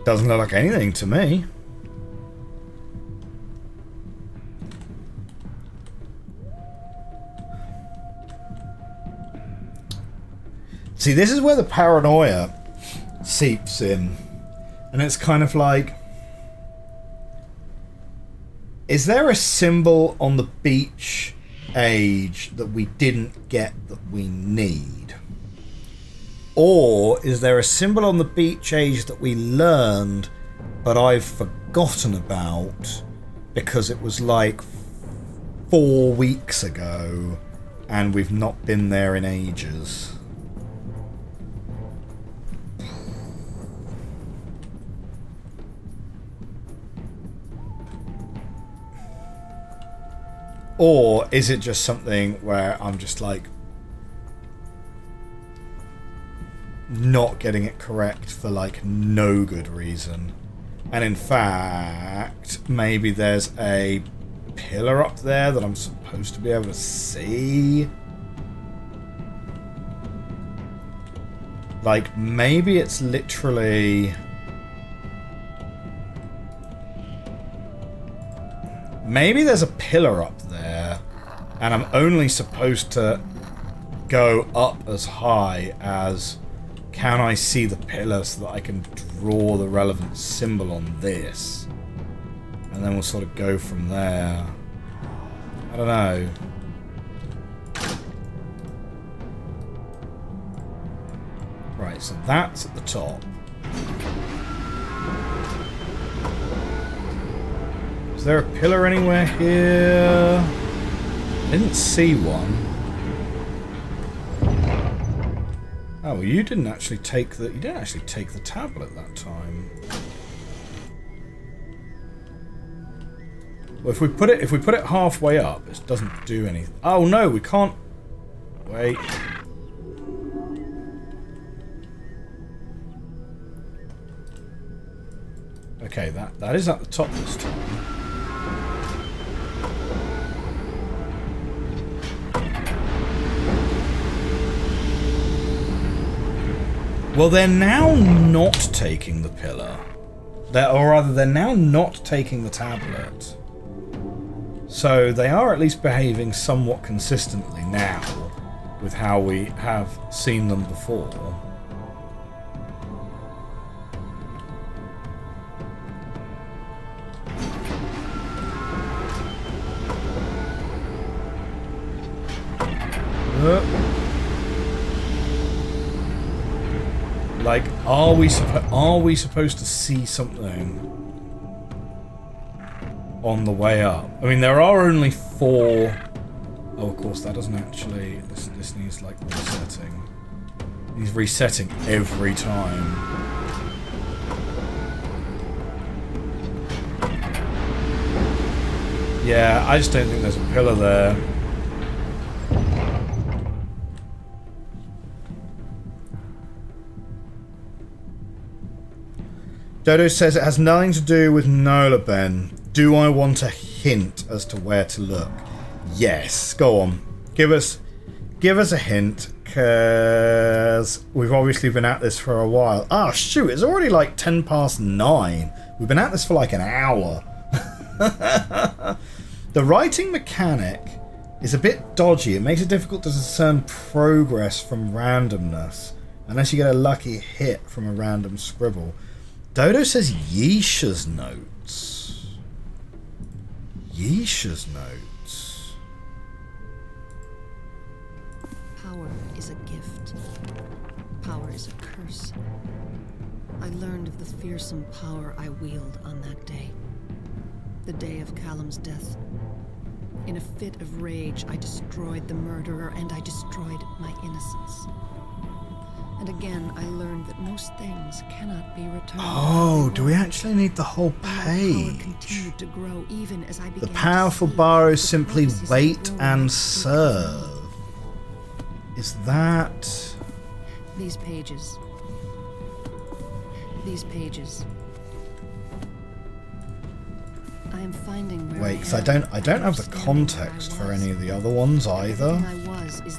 Doesn't look like anything to me. See, this is where the paranoia seeps in. And it's kind of like, is there a symbol on the beach age that we didn't get that we need? Or is there a symbol on the beach age that we learned but I've forgotten about because it was like 4 weeks ago and we've not been there in ages? Or is it just something where I'm just like not getting it correct for like no good reason? And in fact, maybe there's a pillar up there that I'm supposed to be able to see. Like, maybe it's literally... Maybe there's a pillar up there, and I'm only supposed to go up as high as... Can I see the pillar so that I can draw the relevant symbol on this. And then we'll sort of go from there. I don't know. Right, so that's at the top. Is there a pillar anywhere here? I didn't see one. Oh, well, you didn't actually take the tablet that time. Well, if we put it halfway up, it doesn't do anything. Oh no, we can't. Wait. Okay, that is at the top this time. Well, they're now not taking the pillar. Or rather, they're now not taking the tablet. So they are at least behaving somewhat consistently now with how we have seen them before. Like, are we supposed to see something on the way up? I mean, there are only 4. Oh, of course, that doesn't actually. This needs like resetting. It needs resetting every time. Yeah, I just don't think there's a pillar there. Dodo says it has nothing to do with Nola, Ben. Do I want a hint as to where to look? Yes. Go on. Give us a hint, because we've obviously been at this for a while. Ah, shoot, it's already like 9:10. We've been at this for like an hour. The writing mechanic is a bit dodgy. It makes it difficult to discern progress from randomness, unless you get a lucky hit from a random scribble. Dodo says Yeesha's notes. Yeesha's notes. Power is a gift. Power is a curse. I learned of the fearsome power I wield on that day. The day of Callum's death. In a fit of rage, I destroyed the murderer and I destroyed my innocence. And again, I learned that most things cannot be returned. Oh, do we actually need the whole page? Continued to grow even as I began the powerful borrows simply wait and serve. Is that... These pages. These pages. I am finding where Wait, because I don't have the context for any of the other ones either. I was is...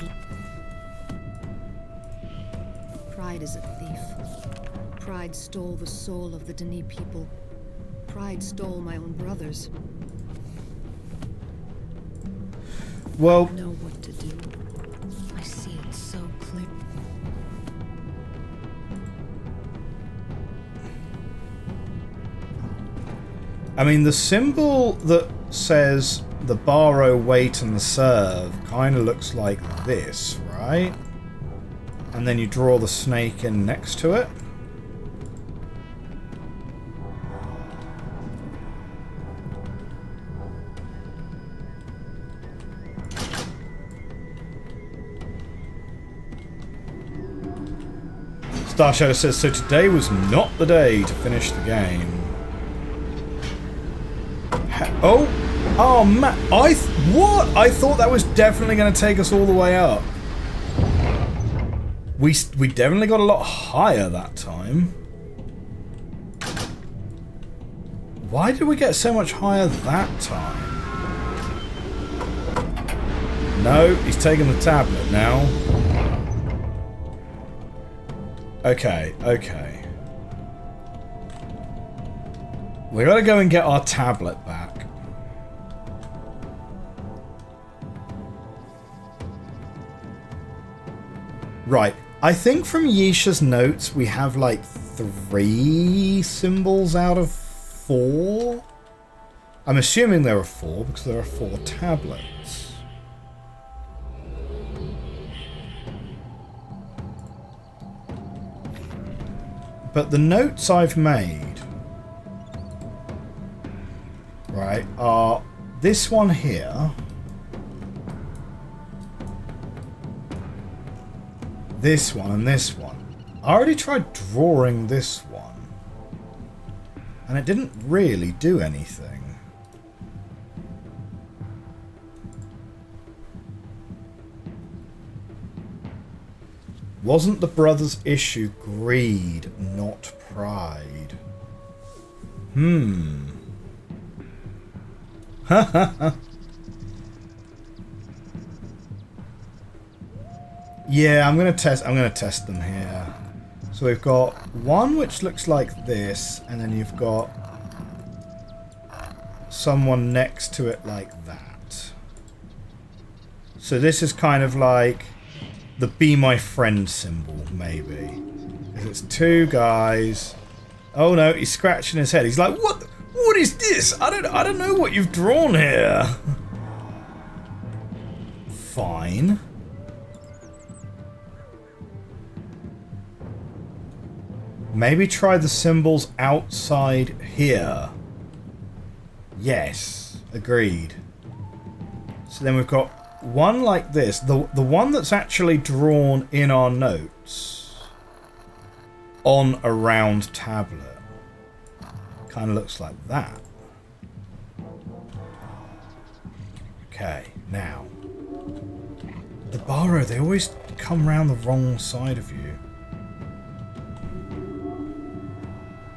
Pride is a thief. Pride stole the soul of the Denis people. Pride stole my own brothers. Well... I know what to do. I see it so clear. I mean, the symbol that says the borrow, wait, and serve kind of looks like this, right? And then you draw the snake in next to it. Star Shadow says, so today was not the day to finish the game. Oh, man. What? I thought that was definitely going to take us all the way up. We definitely got a lot higher that time. Why did we get so much higher that time? No, he's taking the tablet now. Okay, okay. We gotta go and get our tablet back. Right. I think from Yeesha's notes we have like 3 symbols out of 4. I'm assuming there are 4 because there are 4 tablets. But the notes I've made, right, are this one here, this one, and this one. I already tried drawing this one, and it didn't really do anything. Wasn't the brothers' issue greed, not pride? Yeah, I'm gonna test them here. So we've got one which looks like this, and then you've got someone next to it like that. So this is kind of like the be my friend symbol, maybe. Because it's 2 guys. Oh no, he's scratching his head. He's like, what is this? I don't know what you've drawn here. Fine. Maybe try the symbols outside here. Yes, agreed. So then we've got one like this. The one that's actually drawn in our notes on a round tablet kind of looks like that. Okay, now the Barrow, they always come round the wrong side of you.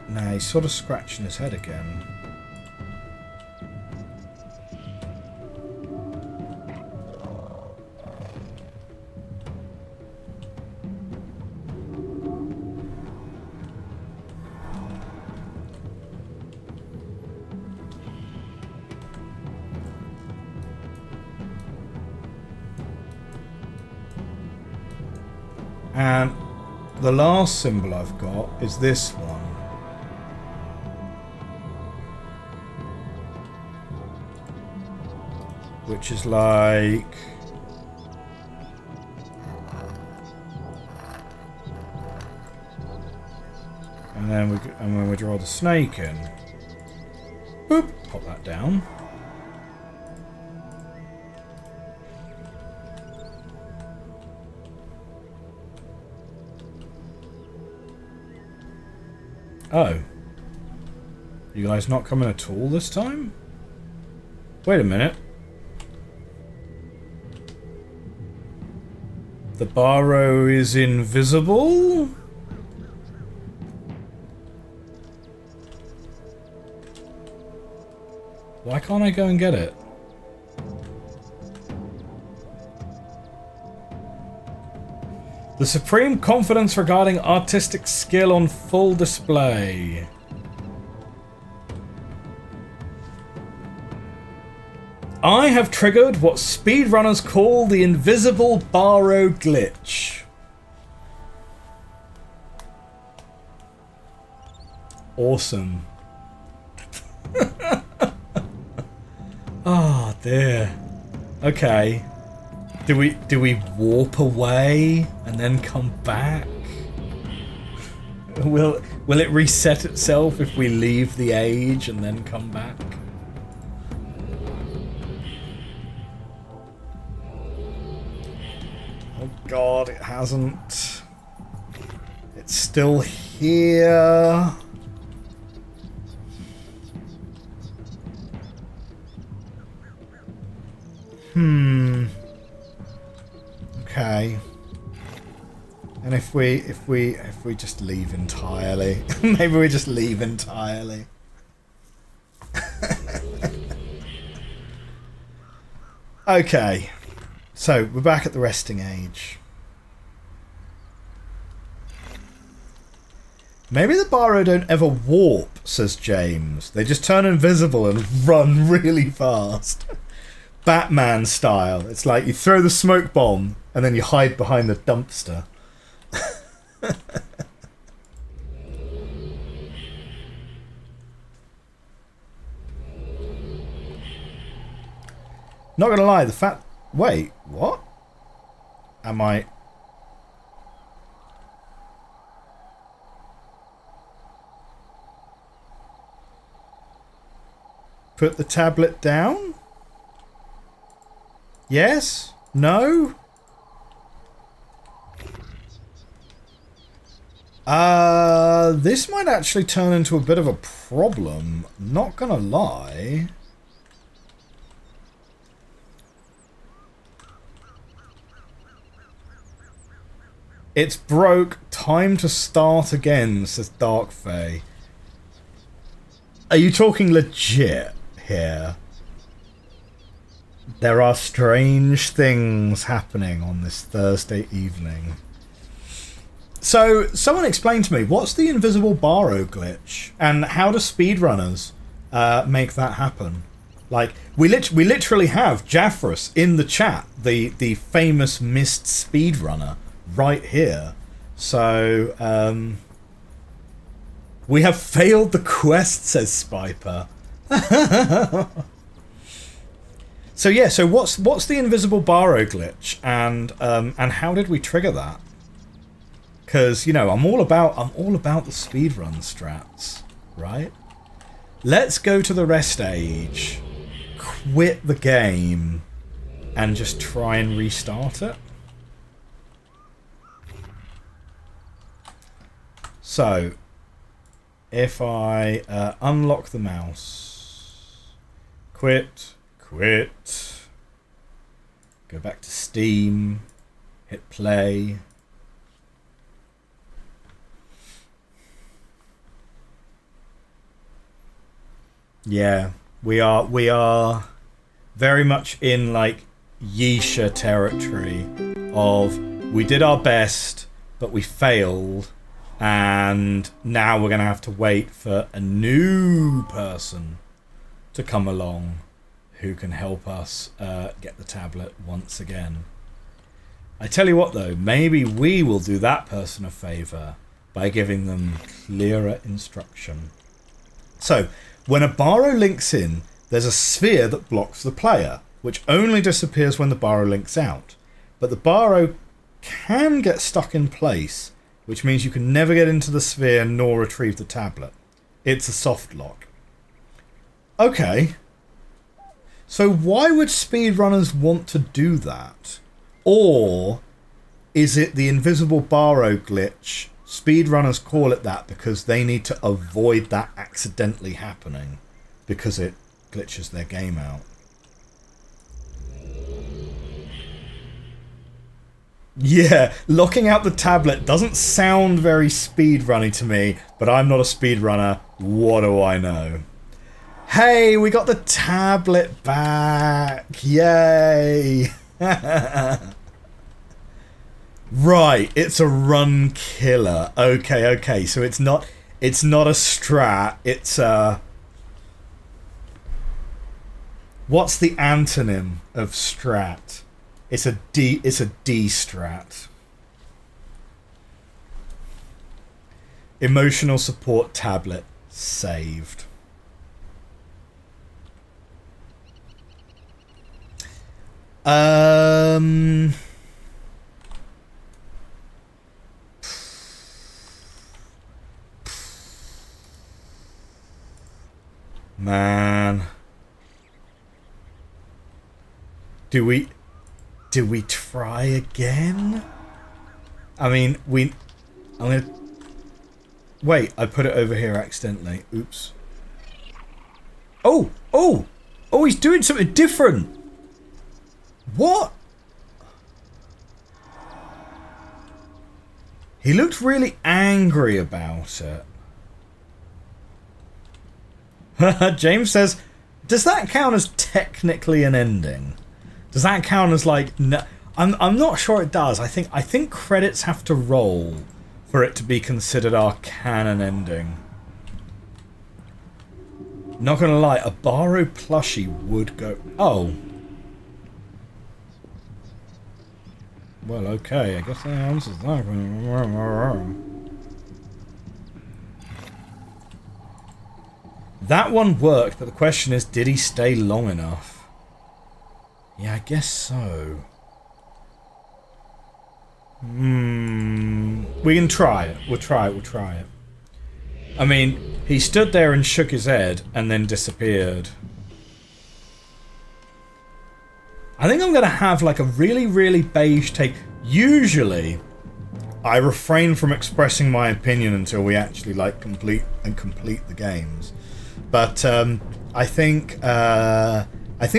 Nah, he's sort of scratching his head again. And the last symbol I've got is this one. Which is like... And then when we draw the snake in, boop, pop that down. Oh. You guys not coming at all this time? Wait a minute. The Barrow is invisible? Why can't I go and get it? The supreme confidence regarding artistic skill on full display. I have triggered what speedrunners call the invisible Barrow glitch. Awesome. Oh dear. Okay. Do we warp away and then come back? Will it reset itself if we leave the age and then come back? Oh god, it hasn't. It's still here. Okay. And if we just leave entirely. Maybe we just leave entirely. Okay. So, we're back at the resting age. Maybe the Barrow don't ever warp, says James. They just turn invisible and run really fast. Batman style. It's like you throw the smoke bomb and then you hide behind the dumpster. Not gonna lie, the fact... Wait, what? Am I... Put the tablet down? Yes? No? This might actually turn into a bit of a problem. Not gonna lie. It's broke. Time to start again, says Darkfey. Are you talking legit here? There are strange things happening on this Thursday evening. So, someone explain to me, what's the invisible Barrow glitch? And how do speedrunners make that happen? Like, we literally have Jaffrus in the chat, the famous Myst speedrunner, right here. So, we have failed the quest, says Spiper. So yeah, so what's the invisible Barrow glitch, and how did we trigger that? Because, you know, I'm all about the speedrun strats, right? Let's go to the rest age, quit the game, and just try and restart it. So, if I unlock the mouse, quit, go back to Steam, hit play. Yeah, we are very much in like Yeesha territory of we did our best, but we failed, and now we're going to have to wait for a new person to come along who can help us get the tablet once again. I tell you what though, maybe we will do that person a favour by giving them clearer instruction. So, when a Barrow links in, there's a sphere that blocks the player, which only disappears when the Barrow links out. But the Barrow can get stuck in place, which means you can never get into the sphere nor retrieve the tablet. It's a soft lock. Okay. So why would speedrunners want to do that? Or is it the invisible Barrow glitch? Speedrunners call it that because they need to avoid that accidentally happening because it glitches their game out. Yeah, locking out the tablet doesn't sound very speedrunny to me, but I'm not a speedrunner. What do I know? Hey, we got the tablet back! Yay! Right, it's a run killer. Okay, so it's not a strat, it's a... What's the antonym of strat? It's a D strat. Emotional support tablet saved. Man. Do we try again? I mean, I'm gonna... Wait, I put it over here accidentally. Oops. Oh, he's doing something different. What? He looked really angry about it. James says, does that count as technically an ending? Does that count as like... No, I'm not sure it does. I think credits have to roll for it to be considered our canon ending. Not gonna lie, a Barrow plushie would go... Oh. Well, okay, I guess that answers that. That one worked, but the question is, did he stay long enough? Yeah, I guess so. We can try it. We'll try it. I mean, he stood there and shook his head and then disappeared. I think I'm going to have like a really, really beige take. Usually, I refrain from expressing my opinion until we actually like complete the games. But I think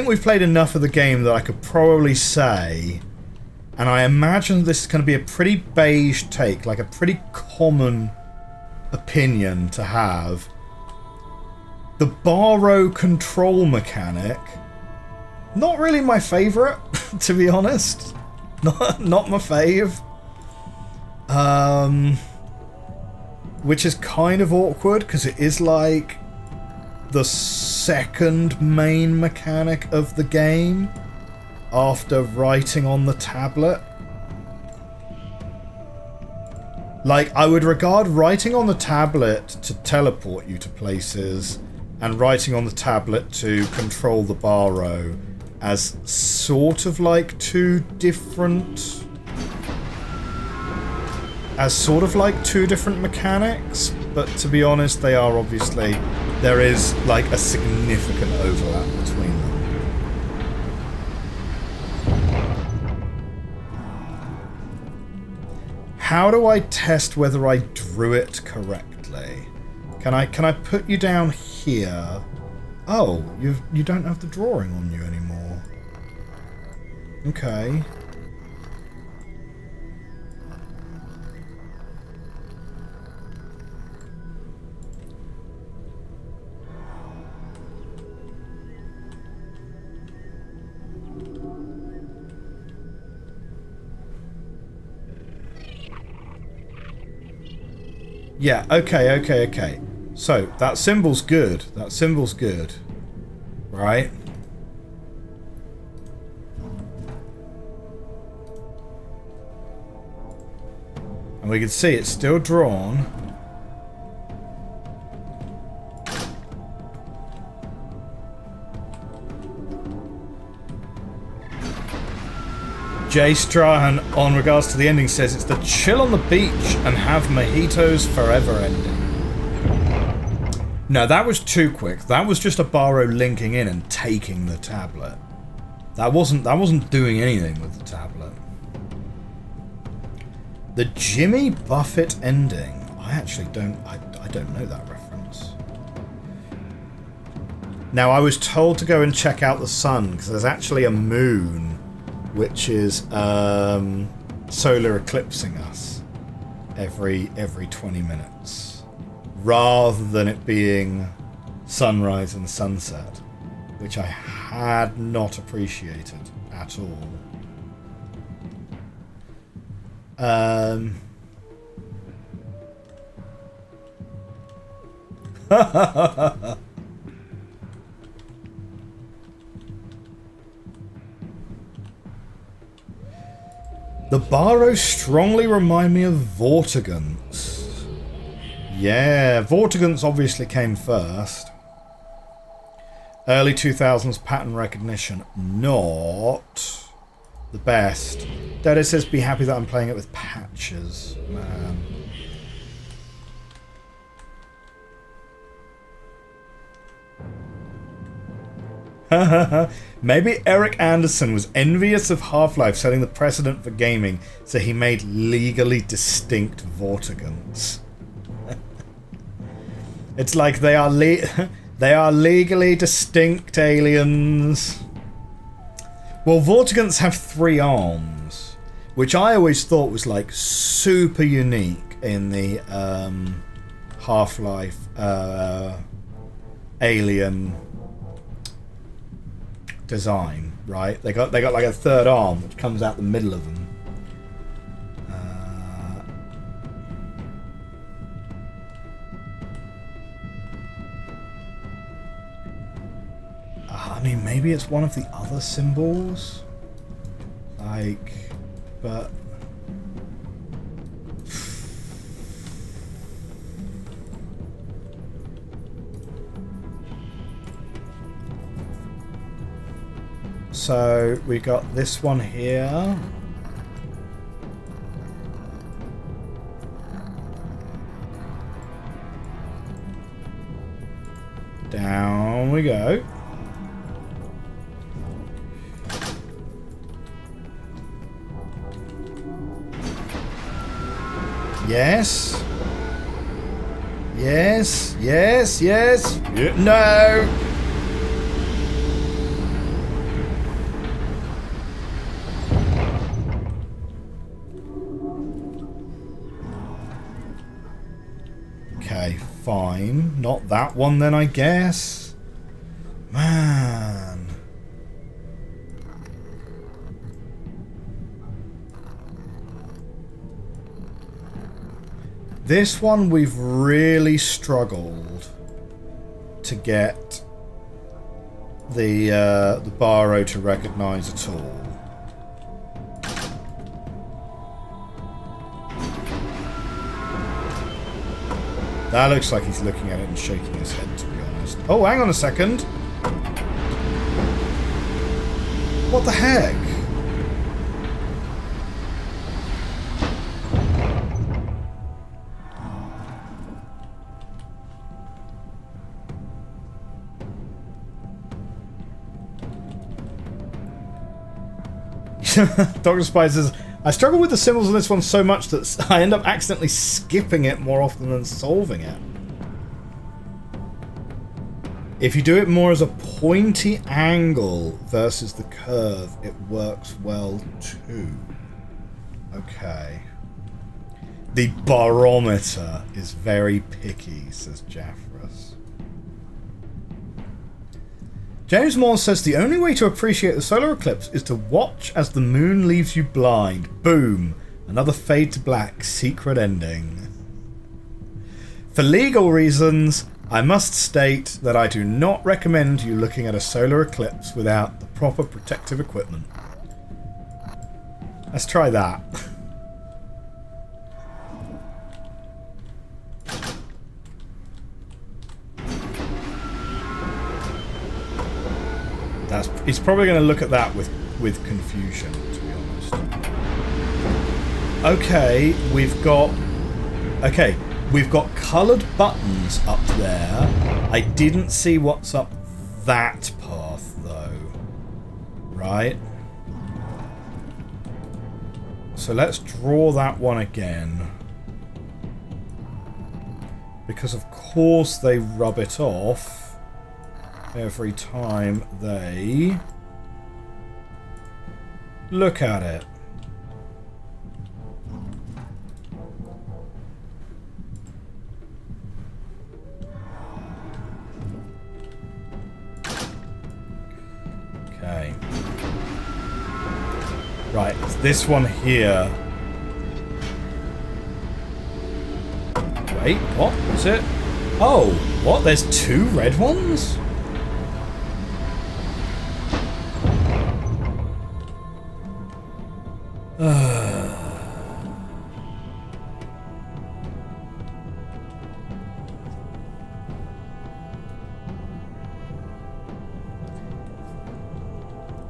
we've played enough of the game that I could probably say, and I imagine this is going to be a pretty beige take, like a pretty common opinion to have. The borrow control mechanic, not really my favourite, to be honest. Not my fave. Which is kind of awkward because it is like the second main mechanic of the game after writing on the tablet. Like, I would regard writing on the tablet to teleport you to places and writing on the tablet to control the borrow as sort of like two different mechanics, but to be honest, they are obviously, there is like a significant overlap between them. How do I test whether I drew it correctly? Can I put you down here? Oh, you don't have the drawing on you anymore. Okay. Yeah, okay. So, that symbol's good. Right? And we can see it's still drawn. Jay Strahan, on regards to the ending, says it's the chill on the beach and have mojitos forever ending. No, that was too quick. That was just a borrow linking in and taking the tablet. That wasn't doing anything with the tablet. The Jimmy Buffett ending. I don't know that reference. Now, I was told to go and check out the sun because there's actually a moon which is solar eclipsing us every 20 minutes, rather than it being sunrise and sunset, which I had not appreciated at all. The Barrows strongly remind me of Vortigaunt's. Yeah, Vortigaunt's obviously came first. Early 2000s pattern recognition, not the best. Dada says, be happy that I'm playing it with patches. Man. Maybe Eric Anderson was envious of Half-Life setting the precedent for gaming, so he made legally distinct Vortigaunts. It's like they are legally distinct aliens. Well, Vortigaunts have 3 arms, which I always thought was like super unique in the Half-Life alien design, right? They got like a 3rd arm which comes out the middle of them. I mean, maybe it's one of the other symbols, like, but So we got this one here. Down we go. Yes. Yes, yes, yes. No. Okay, fine. Not that one then, I guess. Man. This one we've really struggled to get the Barrow to recognise at all. That looks like he's looking at it and shaking his head, to be honest. Oh, hang on a second. What the heck? Dr. Spice says, I struggle with the symbols on this one so much that I end up accidentally skipping it more often than solving it. If you do it more as a pointy angle versus the curve, it works well too. Okay. The barometer is very picky, says Jaffrus. James Moore says the only way to appreciate the solar eclipse is to watch as the moon leaves you blind. Boom. Another fade to black secret ending. For legal reasons, I must state that I do not recommend you looking at a solar eclipse without the proper protective equipment. Let's try that. He's probably going to look at that with confusion, to be honest. Okay, we've got coloured buttons up there. I didn't see what's up that path though. Right? So let's draw that one again. Because of course they rub it off every time they look at it. Okay. Right, it's this one here. Wait, what? Is it? Oh, what? There's two red ones?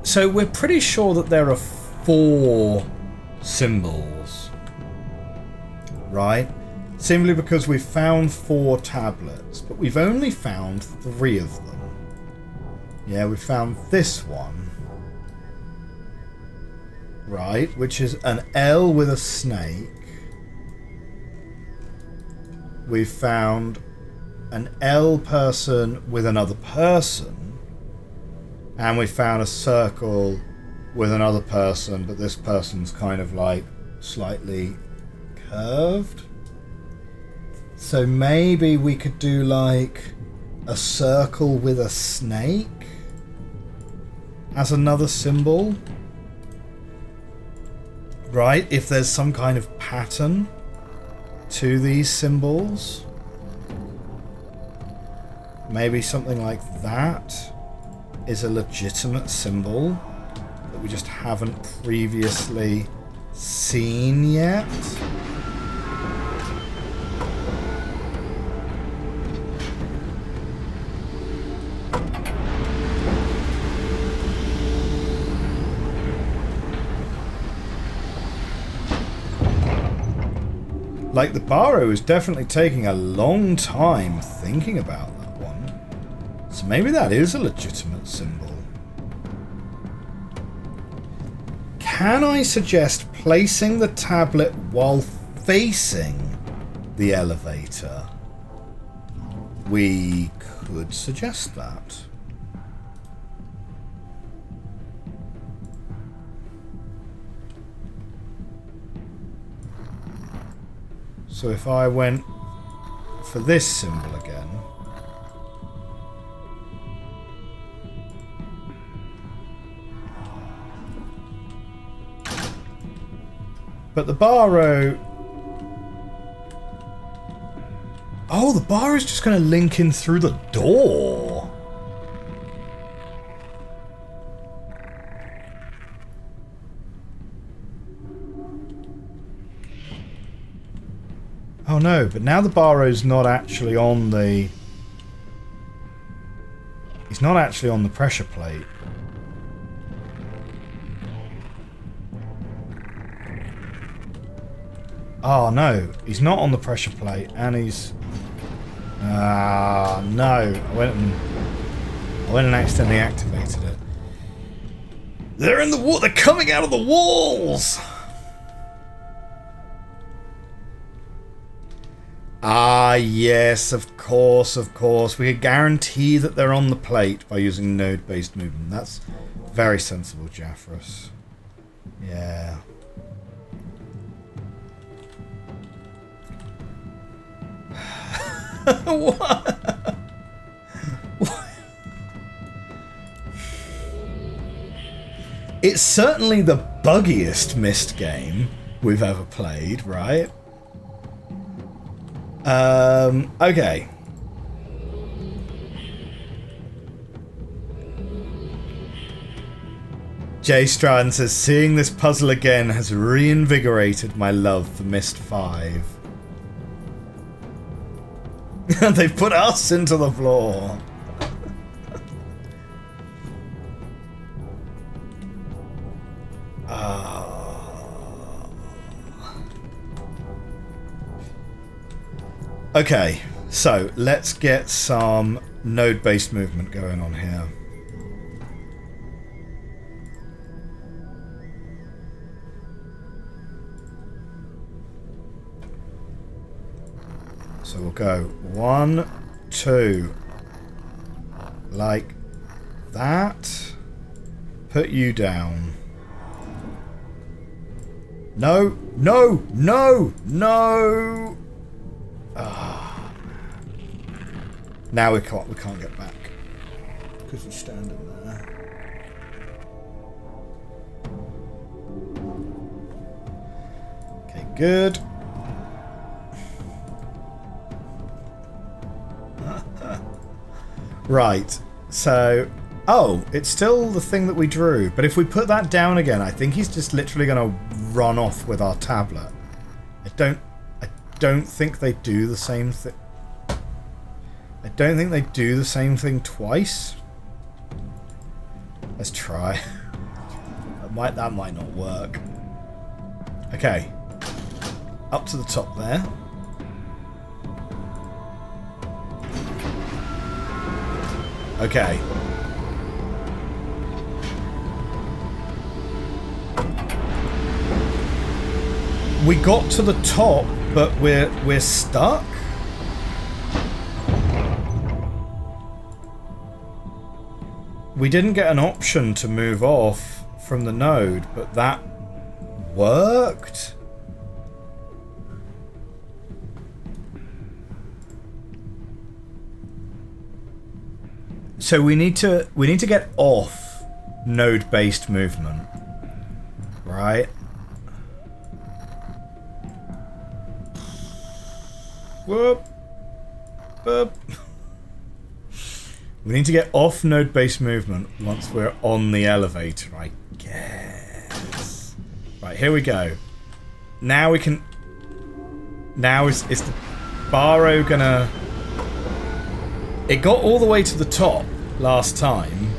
So we're pretty sure that there are 4 symbols, right? Simply because we've found 4 tablets, but we've only found 3 of them. Yeah, we found this one, right, which is an L with a snake. We've found an L person with another person. And we found a circle with another person, but this person's kind of like slightly curved. So maybe we could do like a circle with a snake as another symbol. Right? If there's some kind of pattern to these symbols. Maybe something like that is a legitimate symbol that we just haven't previously seen yet. Like, the Barrow is definitely taking a long time thinking about that one. So maybe that is a legitimate symbol. Can I suggest placing the tablet while facing the elevator? We could suggest that. So if I went for this symbol again, but the Barrow, oh, the Barrow is just going to link in through the door. Oh no, but now the Barrow's not actually on the... He's not actually on the pressure plate. Oh no, he's not on the pressure plate, and he's... Ah, no. I went and accidentally activated it. They're in the wall! They're coming out of the walls! Ah, yes, of course, of course. We can guarantee that they're on the plate by using node-based movement. That's very sensible, Jaffrus. Yeah. What? What? It's certainly the buggiest Myst game we've ever played, right? Okay. Jay Strand says, seeing this puzzle again has reinvigorated my love for Myst 5. They put us into the floor. Okay, so let's get some node-based movement going on here. So we'll go 1, 2, like that. Put you down. No, no, no, no. Ah. Now we can't get back because we're standing there. Okay, good. Right, so... Oh, it's still the thing that we drew, but if we put that down again, I think he's just literally going to run off with our tablet. I don't think they do the same thing. I don't think they do the same thing twice. Let's try. That might not work. Okay. Up to the top there. Okay. We got to the top, but we're stuck. We didn't get an option to move off from the node, but that worked. So we need to get off node-based movement, right? Whoop, whoop. We need to get off node-based movement once we're on the elevator, I guess. Right, here we go. Now we can. Now is the Barrow gonna? It got all the way to the top last time.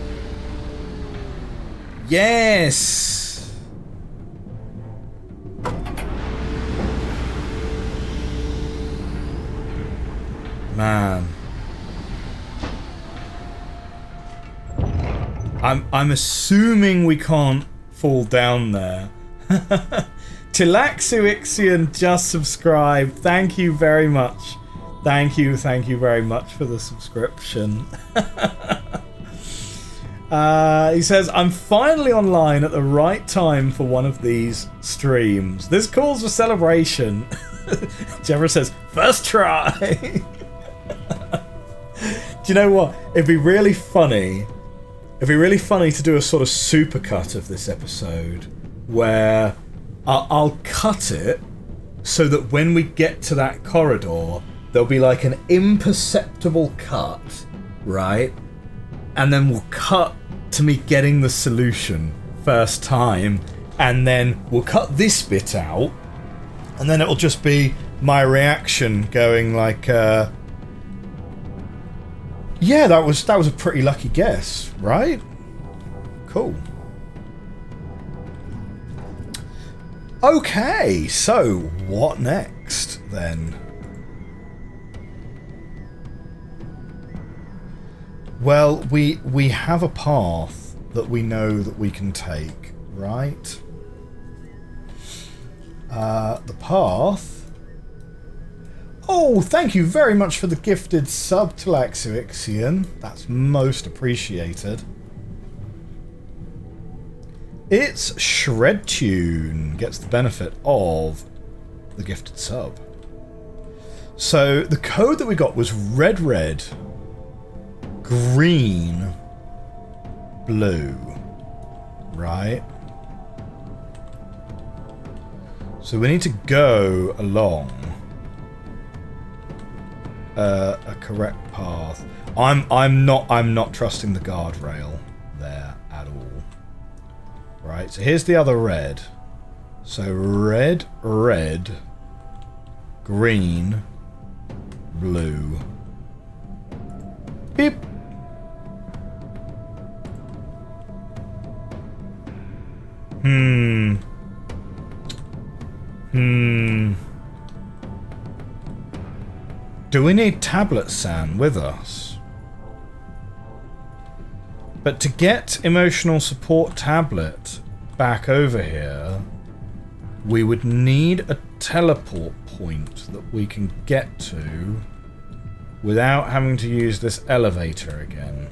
Man. I'm assuming we can't fall down there. Tilaxuixian just subscribed. Thank you very much. Thank you very much for the subscription. He says, I'm finally online at the right time for one of these streams. This calls for celebration. Jeffra says, first try. Do you know what? It'd be really funny. It'd be really funny to do a sort of supercut of this episode where I'll cut it so that when we get to that corridor, there'll be like an imperceptible cut, right? And then we'll cut to me getting the solution first time, and then we'll cut this bit out, and then it'll just be my reaction going like, yeah, that was a pretty lucky guess, right? Cool. Okay, so what next then? Well, we have a path that we know that we can take, right? The path. Oh, thank you very much for the gifted sub to Laxuixian. That's most appreciated. It's Shredtune gets the benefit of the gifted sub. So the code that we got was red, green, blue, right? So we need to go along a correct path. I'm not trusting the guardrail there at all. Right, so here's the other red. So red, green, blue. Beep. Do we need Tablet San with us? But to get emotional support tablet back over here, we would need a teleport point that we can get to without having to use this elevator again.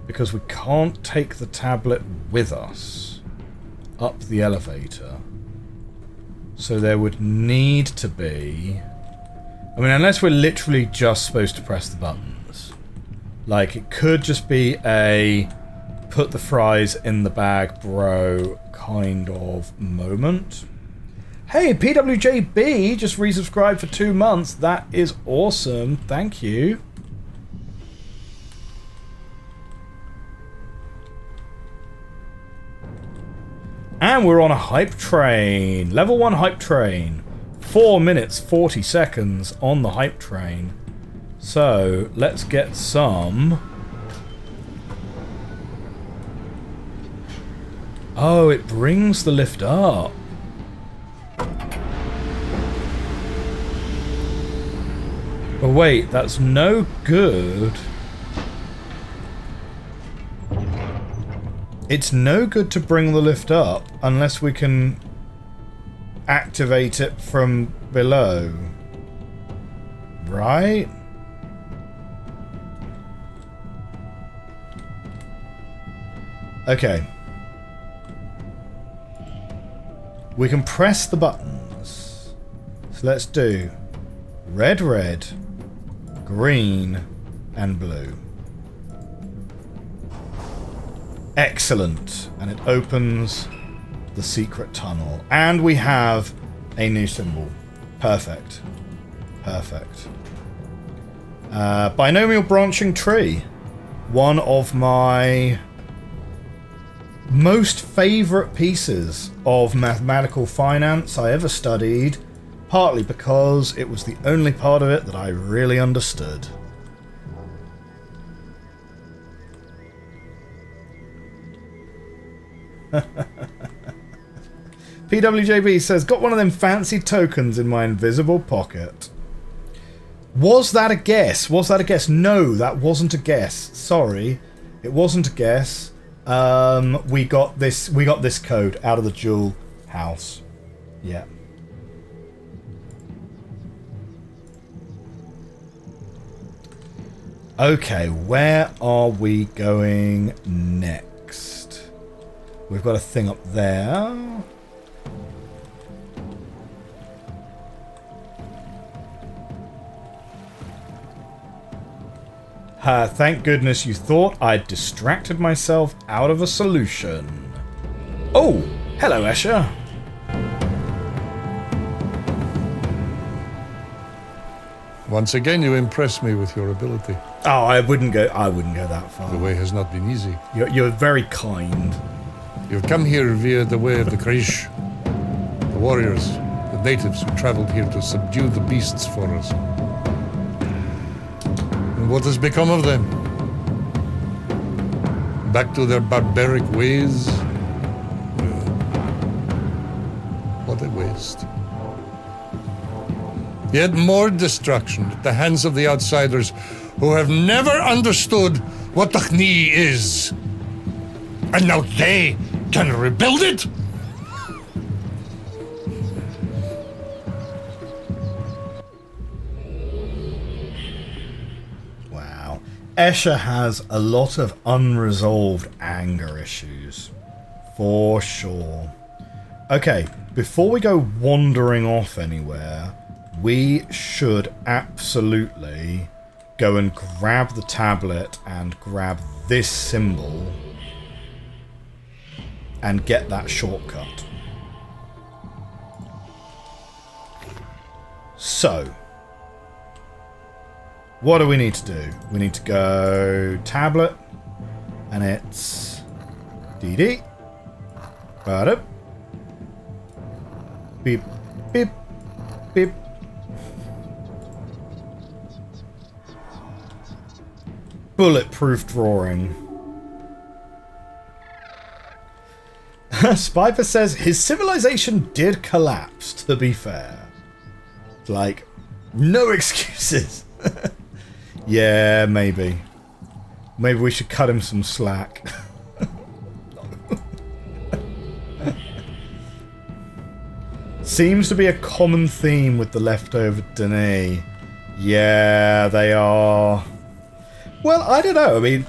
Because we can't take the tablet with us up the elevator. So there would need to be... I mean, unless we're literally just supposed to press the buttons. Like, it could just be a put the fries in the bag, bro, kind of moment. Hey, PWJB just resubscribed for 2 months. That is awesome. Thank you. And we're on a hype train. Level 1 hype train. 4 minutes, 40 seconds on the hype train. So, let's get some... Oh, it brings the lift up. But wait, that's no good. It's no good to bring the lift up unless we can activate it from below. Right? Okay. We can press the buttons. So let's do red, green, and blue. Excellent. And it opens the secret tunnel. And we have a new symbol. Perfect. Perfect. Binomial branching tree. One of my most favourite pieces of mathematical finance I ever studied, partly because it was the only part of it that I really understood. PWJB says, got one of them fancy tokens in my invisible pocket. Was that a guess? Was that a guess? No, that wasn't a guess. Sorry, it wasn't a guess. We got this code out of the jewel house. Yeah. Okay, where are we going next? We've got a thing up there. Thank goodness you thought I'd distracted myself out of a solution. Oh, hello, Esher. Once again, you impress me with your ability. Oh, I wouldn't go that far. The way has not been easy. You're very kind. You've come here via the way of the Krish, the warriors, the natives who traveled here to subdue the beasts for us. And what has become of them? Back to their barbaric ways? What a waste. Yet more destruction at the hands of the outsiders who have never understood what the Khni is. And now they can rebuild it? Wow. Esher has a lot of unresolved anger issues. For sure. Okay, before we go wandering off anywhere, we should absolutely go and grab the tablet and grab this symbol and get that shortcut. So, what do we need to do? We need to go tablet, and it's DD. Got it. Beep, beep, beep. Bulletproof drawing. Spiper says his civilization did collapse, to be fair. Like, no excuses. Yeah, maybe. Maybe we should cut him some slack. Seems to be a common theme with the leftover Dene. Yeah, they are. Well, I don't know. I mean,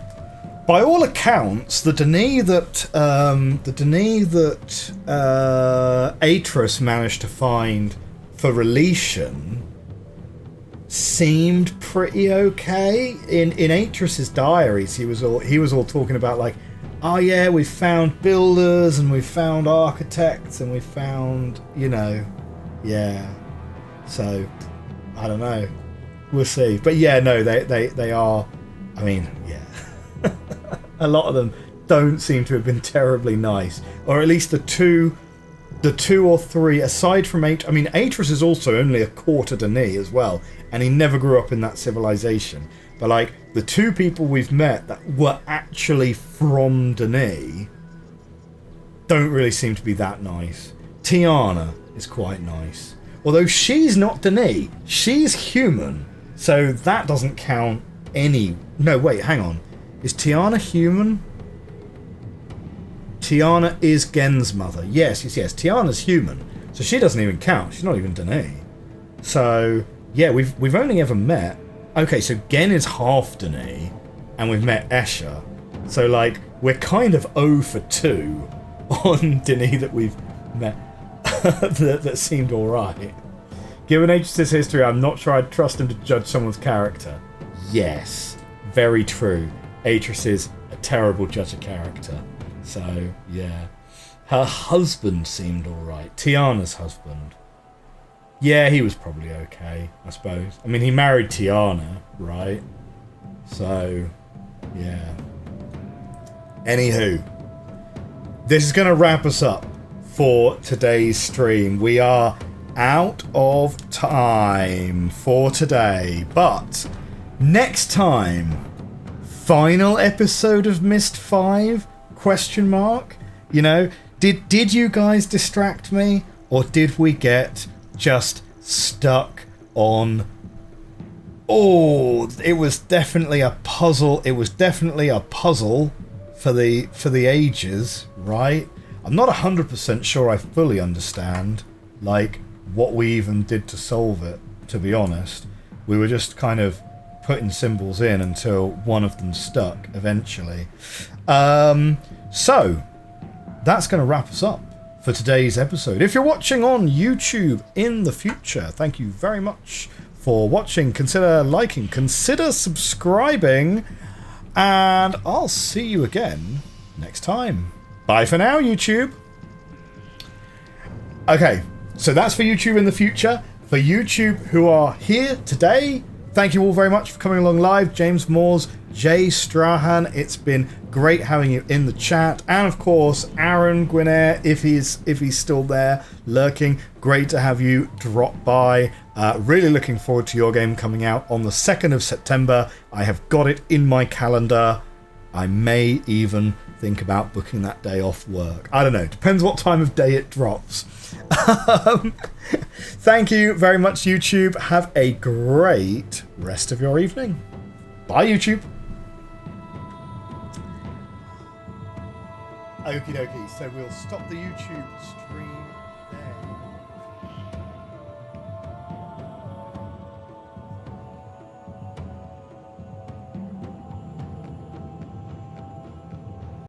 by all accounts, the Dene that Atris managed to find for Relation seemed pretty okay. In Atris's diaries, he was all talking about like, oh yeah, we found builders and we found architects and we found, you know, yeah. So I don't know. We'll see. But yeah, no, they are. I mean, yeah. A lot of them don't seem to have been terribly nice, or at least the two or three aside from I mean, Atris is also only a quarter Dene as well, and he never grew up in that civilization. But like the two people we've met that were actually from Dene don't really seem to be that nice. Tiana is quite nice, although she's not Dene, she's human, so that doesn't count any. No, wait, hang on. Is Tiana human? Tiana is Gen's mother. Yes. Tiana's human, so she doesn't even count. She's not even Dene. So yeah, we've only ever met. Okay, so Gen is half Dene, and we've met Esher. So like we're kind of 0 for 2 on Dene that we've met that seemed all right. Given Atris's history, I'm not sure I'd trust him to judge someone's character. Yes, very true. Atris is a terrible judge of character. So, yeah. Her husband seemed alright. Tiana's husband. Yeah, he was probably okay, I suppose. I mean, he married Tiana, right? So, yeah. Anywho. This is going to wrap us up for today's stream. We are out of time for today. But next time, final episode of Myst 5? Question mark? You know, did you guys distract me, or did we get just stuck on Oh, it was definitely a puzzle. It was definitely a puzzle for the ages, right? I'm not 100% sure I fully understand, like, what we even did to solve it, to be honest. We were just kind of putting symbols in until one of them stuck eventually. So, that's going to wrap us up for today's episode. If you're watching on YouTube in the future, thank you very much for watching. Consider liking, consider subscribing, and I'll see you again next time. Bye for now, YouTube. Okay, so that's for YouTube in the future. For YouTube who are here today, thank you all very much for coming along live. James Moores, Jay Strahan, it's been great having you in the chat. And of course, Aaron Gwynnair, if he's still there, lurking. Great to have you drop by. Really looking forward to your game coming out on the 2nd of September. I have got it in my calendar. I may even think about booking that day off work. I don't know. Depends what time of day it drops. Thank you very much, YouTube. Have a great rest of your evening. Bye, YouTube. Okie dokie. So we'll stop the YouTube stream.